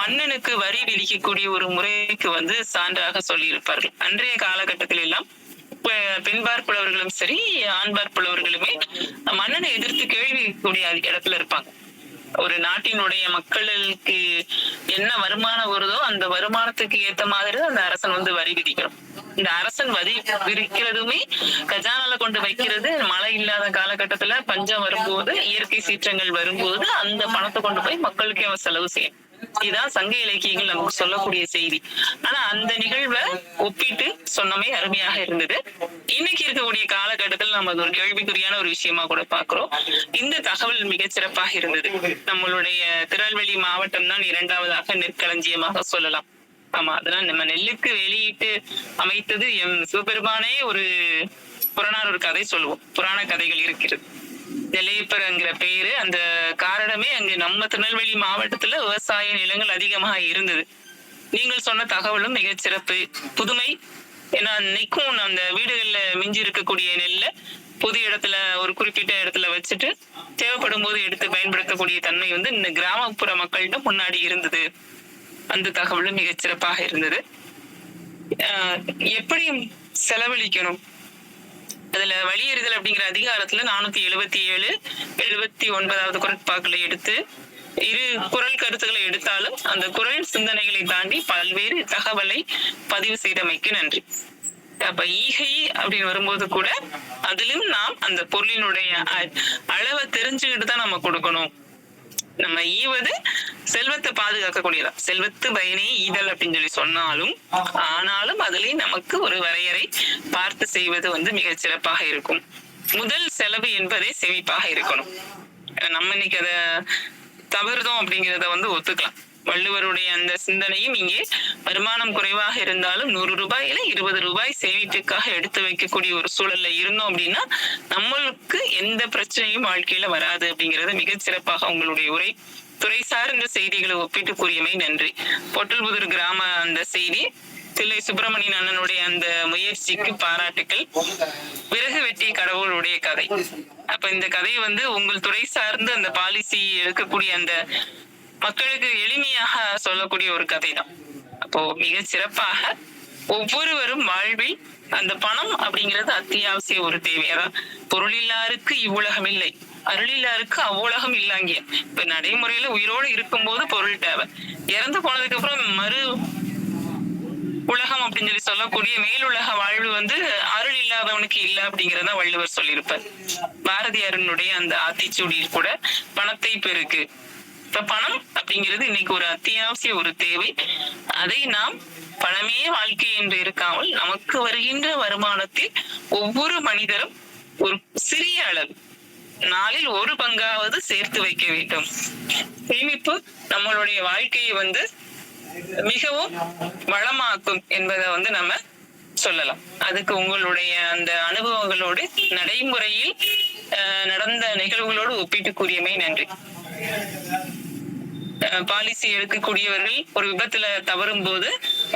மன்னனுக்கு வரி விதிக்கக்கூடிய ஒரு முறைக்கு சான்றாக சொல்லி இருப்பார்கள். அன்றைய காலகட்டத்தில் எல்லாம் பெண்பார் புலவர்களும் சரி ஆண்பார் புலவர்களுமே மன்னனை எதிர்த்து கேள்வி கூடிய இடத்துல இருப்பாங்க. ஒரு நாட்டினுடைய மக்களுக்கு என்ன வருமானம் வருதோ அந்த வருமானத்துக்கு ஏத்த மாதிரி அந்த அரசன் வரி விதிக்கணும். இந்த அரசன் வரி விதிக்கிறதுமே கஜானால கொண்டு வைக்கிறது. மழை இல்லாத காலகட்டத்துல பஞ்சம் வரும்போது, இயற்கை சீற்றங்கள் வரும்போது அந்த பணத்தை கொண்டு போய் மக்களுக்கே அவன் செலவு செய்யும். இதுதான் சங்க இலக்கியங்கள் நமக்கு சொல்லக்கூடிய செய்தி. ஆனா அந்த நிகழ்வை ஒப்பிட்டு சொன்னமே அருமையாக இருந்தது. இன்னைக்கு இருக்கக்கூடிய காலகட்டத்தில் நம்ம அது ஒரு கேள்விக்குறியான ஒரு விஷயமா கூட பாக்குறோம். இந்த தகவல் மிக சிறப்பாக இருந்தது. நம்மளுடைய திருநெல்வேலி மாவட்டம் தான் 2வதாக நெற்களஞ்சியமாக சொல்லலாம். ஆமா, அதெல்லாம் நம்ம நெல்லுக்கு வெளியிட்டு அமைத்தது எம் சிவபெருமானே ஒரு புறநானூறு கதை சொல்லுவோம். புராண கதைகள் இருக்கிறது. நெல்லையப்பர்ங்கிற பேரு அந்த காரணமே அங்கு நம்ம திருநெல்வேலி மாவட்டத்துல விவசாய நிலங்கள் அதிகமாக இருந்தது. நீங்கள் சொன்ன தகவலும் மிக சிறப்பு, புதுமை. ஏன்னா இன்னைக்கும் அந்த வீடுகள்ல மிஞ்சி இருக்கக்கூடிய நெல்ல பொது இடத்துல ஒரு குறிப்பிட்ட இடத்துல வச்சுட்டு தேவைப்படும் போது எடுத்து பயன்படுத்தக்கூடிய தன்மை இந்த கிராமப்புற மக்கள்கிட்ட முன்னாடி இருந்தது. அந்த தகவலும் மிக சிறப்பாக இருந்தது. எப்படி செலவழிக்கணும், அதுல வழியறிதல் அப்படிங்கிற அதிகாரத்துல 477, 79வது குறட்பாக்களை எடுத்து இரு குறள் கருத்துக்களை எடுத்தாலும் அந்த குறள் சிந்தனைகளை தாண்டி பல்வேறு தகவலை பதிவு செய்தமைக்கு நன்றி. அப்ப ஈகை அப்படின்னு வரும்போது கூட அதிலும் நாம் அந்த பொருளினுடைய அளவை தெரிஞ்சுக்கிட்டு தான் நம்ம கொடுக்கணும். நம்ம ஈவது செல்வத்தை பாதுகாக்கக்கூடியதா, செல்வத்து பயனே ஈதல் அப்படின்னு சொல்லி சொன்னாலும் ஆனாலும் அதுலயும் நமக்கு ஒரு வரையறை பார்த்து செய்வது மிக சிறப்பாக இருக்கும். முதல் செலவு என்பதே சேமிப்பாக இருக்கணும். நம்ம இன்னைக்கு அதை தவறுதோம் அப்படிங்கிறத ஒத்துக்கலாம். வள்ளுவருடைய அந்த சிந்தனையும் இங்கே வருமானம் குறைவாக இருந்தாலும் 100 ரூபாயில 20 ரூபாய் சேமிப்புக்காக எடுத்து வைக்கக்கூடிய ஒரு சூழல்ல இருந்தோம் அப்படின்னா நம்மளுக்கு எந்த பிரச்சனையும் வாழ்க்கையில வராது அப்படிங்கறது மிக சிறப்பாக உங்களுடைய உரை துறை சார்ந்த செய்திகளை ஒப்பிட்டு கூறியமை நன்றி. பொட்டல்புதூர் கிராம அந்த செய்தி, தில்லை சுப்பிரமணியன் அண்ணனுடைய அந்த முயற்சிக்கு பாராட்டுக்கள். விறகு வெட்டி கடவுளுடைய கதை. அப்ப இந்த கதையை உங்கள் துறை சார்ந்து அந்த பாலிசி எடுக்கக்கூடிய அந்த மக்களுக்கு எளிமையாக சொல்லக்கூடிய ஒரு கதை தான். அப்போ மிக சிறப்பாக ஒவ்வொருவரும் வாழ்வில் அந்த பணம் அப்படிங்கிறது அத்தியாவசிய ஒரு தேவை. அதான் பொருளில்லாருக்கு இவ்வுலகம் இல்லை, அருளில்லாருக்கு அவ்வுலகம் இல்லாங்க. இப்ப நடைமுறையில உயிரோடு இருக்கும்போது பொருள் தேவை, இறந்து போனதுக்கு அப்புறம் மறு உலகம் அப்படின்னு சொல்லக்கூடிய மேலுலக வாழ்வு அருள் இல்லாதவனுக்கு இல்ல அப்படிங்கறத வள்ளுவர் சொல்லியிருப்பார். பாரதியாரனுடைய அந்த ஆத்திச்சூடியில் கூட பணத்தை பெருக்கு. இப்ப பணம் அப்படிங்கிறது இன்னைக்கு ஒரு அத்தியாவசிய ஒரு தேவை. அதை நாம் பணமே வாழ்க்கை என்று இருக்காமல் நமக்கு வருகின்ற வருமானத்தில் ஒவ்வொரு மனிதரும் ஒரு சிறிய அளவு நாளில் ஒரு பங்காவது சேர்த்து வைக்க வேண்டும். சேமிப்பு நம்மளுடைய வாழ்க்கையை மிகவும் வளமாக்கும் என்பதை நம்ம சொல்லலாம். அதுக்கு உங்களுடைய அந்த அனுபவங்களோடு நடைமுறையில் நடந்த நிகழ்வுகளோடு ஒப்பிட்டு கூறியமை நன்றி. பாலிசி எடுக்கக்கூடியவர்கள் ஒரு விபத்துல தவறும் போது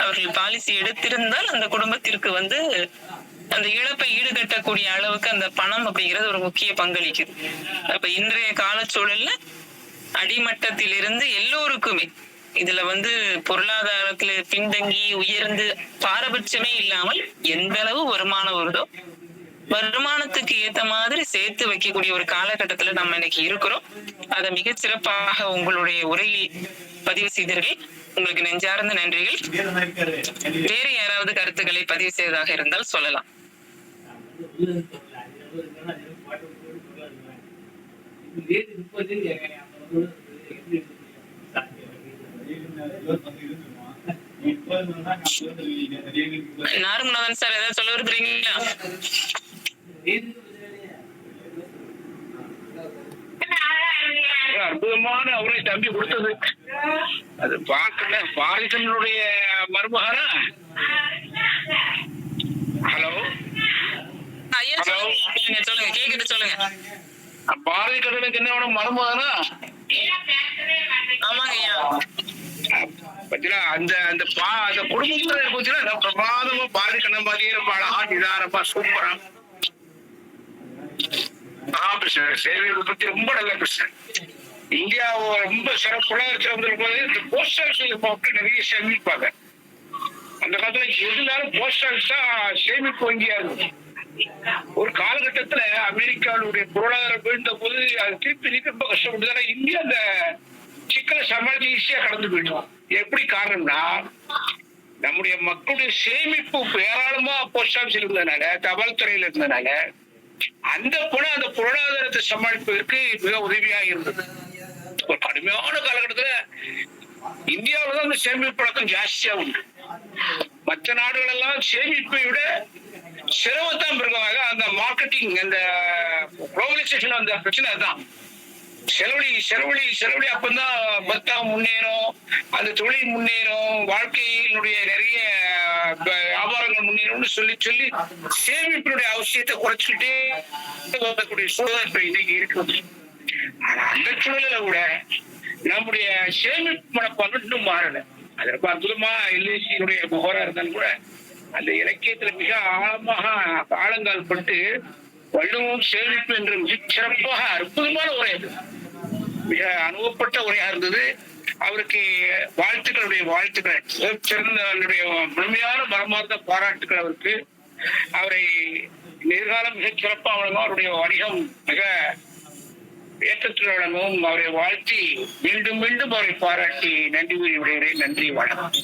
அவர்கள் பாலிசி எடுத்திருந்தால் அந்த குடும்பத்திற்கு அந்த இழப்பை ஈடுகட்டக்கூடிய அளவுக்கு அந்த பணம் அப்படிங்கிறது ஒரு முக்கிய பங்களிக்குது. அப்ப இன்றைய காலச்சூழல்ல அடிமட்டத்திலிருந்து எல்லோருக்குமே இதுல பொருளாதாரத்துல பின்தங்கி உயர்ந்து பாரபட்சமே இல்லாமல் எந்த அளவு வருமானம் வருதோ வருமானத்துக்கு ஏத்த மாதிரி சேர்த்து வைக்கக்கூடிய ஒரு காலகட்டத்துல நம்ம இன்னைக்கு இருக்கிறோம். அதை மிக சிறப்பாக உங்களுடைய உரையை பதிவு செய்தீர்கள். உங்களுக்கு நெஞ்சார்ந்த நன்றிகள். வேறு யாராவது கருத்துக்களை பதிவு செய்வதாக இருந்தால் சொல்லலாம். நாருமுனவன் சார் ஏதாவது சொல்ல விரும்புறீங்களா? அற்புதமான அவரை தம்பி கொடுத்தது. அது பார்க்கல பாரிசனுடைய மருமகனா? ஹலோ ஐயா சொல்லுங்க, கேக்குது சொல்லுங்க. பாரதி கடனுக்கு என்ன மருமகனா? ஆமாங்க ஐயா. பத்தியா அந்த அந்த குடும்பத்துல இருந்துச்சுன்னா பிரமாதமா பாரதி கண்ணன் மாதிரியே இருப்பாளா, நிதானமா சூப்பரா. சேவை பத்தி ரொம்ப நல்ல பிரச்சனை. இந்தியா ரொம்ப சிறப்புல சிறந்திருக்கும். இந்த போஸ்ட் ஆஃபீஸ்ல பார்த்து நிறைய சேமிப்பாங்க. அந்த காலத்துல எதுனாலும் போஸ்ட் ஆஃபீஸ் தான் சேமிப்பு வங்கியா இருக்கும். ஒரு காலகட்டத்துல அமெரிக்காவுடைய பொருளாதாரம் வீழ்ந்த போது அது திருப்பி ரொம்ப கஷ்டப்பட்டு இந்தியா அந்த சிக்கலை சமாளிச்சு ஈஸியா கடந்து போயிட்டோம். எப்படி காரணம்னா நம்முடைய மக்களுடைய சேமிப்பு ஏராளமா போஸ்ட் ஆபீஸ்ல இருந்ததுனால, தபால் துறையில இருந்ததுனால அந்த பணம் அந்த பொருளாதாரத்தை சமாளிப்பதற்கு மிக உதவியாக இருந்தது. ஒரு கடுமையான காலகட்டத்துல இந்தியாவில தான் அந்த சேமிப்பு பழக்கம் ஜாஸ்தியா உண்டு. மற்ற நாடுகள் எல்லாம் சேமிப்பை விட சிரமத்தான் பெருவாங்க. அந்த மார்க்கெட்டிங் அந்த குளோபலைசேஷன் அந்த பிரச்சனை தான். செலவழி அப்பதான் பத்தம் முன்னேறும், அந்த தொழில் முன்னேறும், வாழ்க்கையினுடைய நிறைய வியாபாரங்கள் முன்னேறும்னு சொல்லி சேமிப்பினுடைய அவசியத்தை குறைச்சிக்கிட்டே வரக்கூடிய சூழல் இன்னைக்கு இருக்குது. ஆனா அந்த சூழல கூட நம்முடைய சேமிப்பு மனப்பான்மை இன்னும் மாறல. அது ரொம்ப அற்புதமா எல்ஐசியினுடைய முகவரா இருந்தாலும் கூட அந்த இலக்கியத்துல மிக ஆழமாக ஆழங்கால் பட்டு வள்ளுவம் சேமிப்பு என்று மிக சிறப்பாக அற்புதமான உரை, அது மிக அனுபவப்பட்ட உரையா இருந்தது. அவருக்கு வாழ்த்துக்கள் சிறந்த முழுமையான மனமார்ந்த பாராட்டுக்கள் அவருக்கு. அவரை எதிர்காலம் மிக சிறப்பாக வழங்கும். அவருடைய வணிகம் மிக ஏற்றத்தில் வழங்கும். அவரை வாழ்த்தி மீண்டும் மீண்டும் அவரை பாராட்டி நன்றி கூறி விடுகிறேன். நன்றி, வணக்கம்.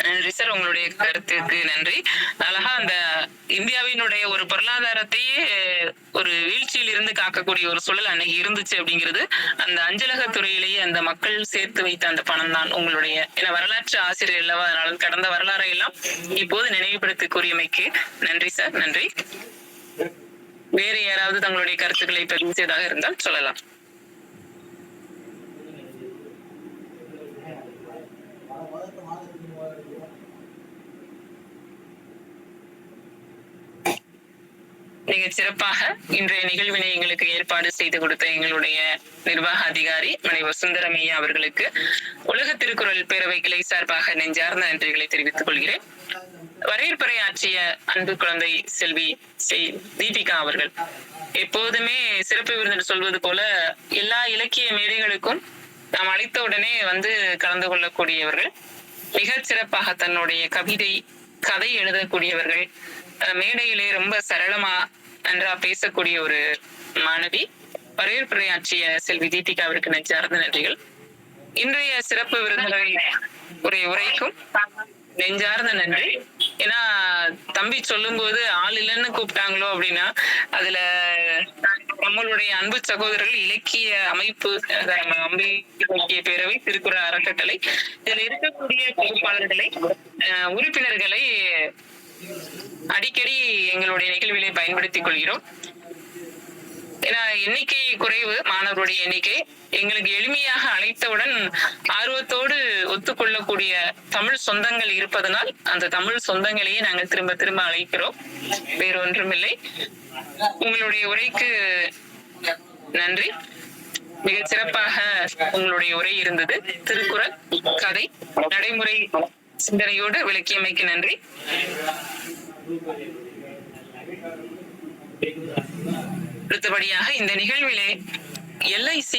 நன்றி சார், உங்களுடைய கருத்துக்கு நன்றி. அழகா அந்த இந்தியாவினுடைய ஒரு பொருளாதாரத்தையே ஒரு வீழ்ச்சியில் இருந்து காக்கக்கூடிய ஒரு சூழல் அன்னைக்கு இருந்துச்சு அப்படிங்கிறது அந்த அஞ்சலக துறையிலேயே அந்த மக்கள் சேர்த்து வைத்த அந்த பணம் தான் உங்களுடைய வரலாற்று ஆசிரியர் அல்லவா, அதனால கடந்த வரலாறை எல்லாம் இப்போது நினைவுபடுத்தி கூறியமைக்கு நன்றி சார், நன்றி. வேறு யாராவது தங்களுடைய கருத்துக்களை பதிவு செய்வதாக இருந்தால் சொல்லலாம். மிக சிறப்பாக இன்றைய நிகழ்வினை எங்களுக்கு ஏற்பாடு செய்து கொடுத்த எங்களுடைய நிர்வாக அதிகாரி முனைவர் சுந்தரமையா அவர்களுக்கு உலக திருக்குறள் பேரவை கிளை சார்பாக நெஞ்சார்ந்த நன்றிகளை தெரிவித்துக் கொள்கிறேன். வரவேற்புரை ஆற்றிய அன்பு குழந்தை செல்வி தீபிகா அவர்கள் எப்போதுமே சிறப்பு விருந்தினர் சொல்வது போல எல்லா இலக்கிய மேடைகளுக்கும் நாம் அழைத்த உடனே கலந்து கொள்ளக்கூடியவர்கள். மிக சிறப்பாக தன்னுடைய கதை எழுதக்கூடியவர்கள். மேடையிலே ரொம்ப சரளமா நன்றா பேசக்கூடிய ஒரு மாணவி. வரவேற்புரை ஆற்றிய செல்வி தீபிகா அவருக்கு நெஞ்சார்ந்த நன்றிகள். இன்றைய சிறப்பு விருந்தினரை உரைக்கும் நெஞ்சார்ந்த நன்றி. ஏன்னா தம்பி சொல்லும் போது ஆள் இல்லைன்னு கூப்பிட்டாங்களோ அப்படின்னா அதுல நம்மளுடைய அன்பு சகோதரர்கள் இலக்கிய அமைப்பு இலக்கிய பேரவை திருக்குறள் அறக்கட்டளை இதுல இருக்கக்கூடிய பொறுப்பாளர்களை உறுப்பினர்களை அடிக்கடி எங்களுடைய நிகழ்விலை பயன்படுத்திக் கொள்கிறோம். ஏன்னா எண்ணிக்கை குறைவு, மாணவருடைய எண்ணிக்கை. எங்களுக்கு எளிமையாக அழைத்தவுடன் ஆர்வத்தோடு ஒத்துக்கொள்ளக்கூடிய தமிழ் சொந்தங்கள் இருப்பதனால் அந்த தமிழ் சொந்தங்களையே நாங்கள் திரும்ப திரும்ப அழைக்கிறோம். வேறு ஒன்றுமில்லை. உங்களுடைய உரைக்கு நன்றி. மிக சிறப்பாக உங்களுடைய உரை இருந்தது. திருக்குறள் கதை நடைமுறை சிந்தனையோடு விளக்கியமைக்கு நன்றி. அடுத்தபடியாக இந்த நிகழ்விலே LIC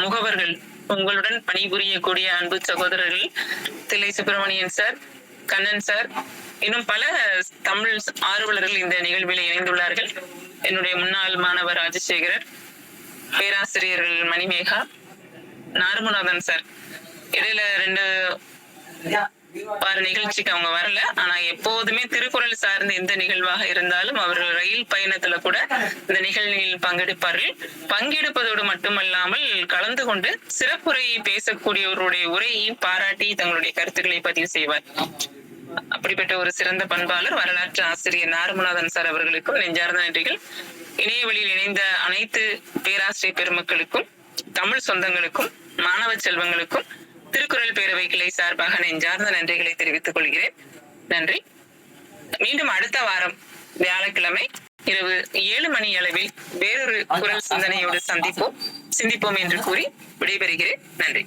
முகவர்கள் உங்களுடன் பணிபுரியக்கூடிய அன்பு சகோதரர்கள் தில்லை சுப்பிரமணியன் சார், கண்ணன் சார், இன்னும் பல தமிழ் ஆர்வலர்கள் இந்த நிகழ்வில் இணைந்துள்ளார்கள். என்னுடைய முன்னாள் மாணவர் ராஜசேகரர், பேராசிரியர்கள் மணிமேகா, நார்முநாதன் சார். இடையில 2 நிகழ்ச்சிக்கு அவங்க வரல. ஆனா எப்போதுமே திருக்குறள் சார்ந்த எந்த நிகழ்வாக இருந்தாலும் அவர்கள் ரயில் பயணத்துல கூட இந்த நிகழ்வில் பங்கெடுப்பார்கள். பங்கெடுப்பதோடு மட்டுமல்லாமல் கலந்து கொண்டு சிறப்புரையை பேசக்கூடியவருடைய உரையையும் பாராட்டி தங்களுடைய கருத்துக்களை பதிவு செய்வார். அப்படிப்பட்ட ஒரு சிறந்த பண்பாளர் வரலாற்று ஆசிரியர் நார்முநாதன் சார் அவர்களுக்கும் நெஞ்சார்ந்த நன்றிகள். இணைய வழியில் இணைந்த அனைத்து பேராசிரியர் பெருமக்களுக்கும், தமிழ் சொந்தங்களுக்கும், மாணவ செல்வங்களுக்கும் திருக்குறள் பேரவை கிளை சார்பாக நெஞ்சார்ந்த நன்றிகளை தெரிவித்துக் கொள்கிறேன். நன்றி. மீண்டும் அடுத்த வாரம் வியாழக்கிழமை இரவு 7 மணி அளவில் வேறொரு குரல் சிந்தனையோடு சிந்திப்போம் என்று கூறி விடைபெறுகிறேன். நன்றி.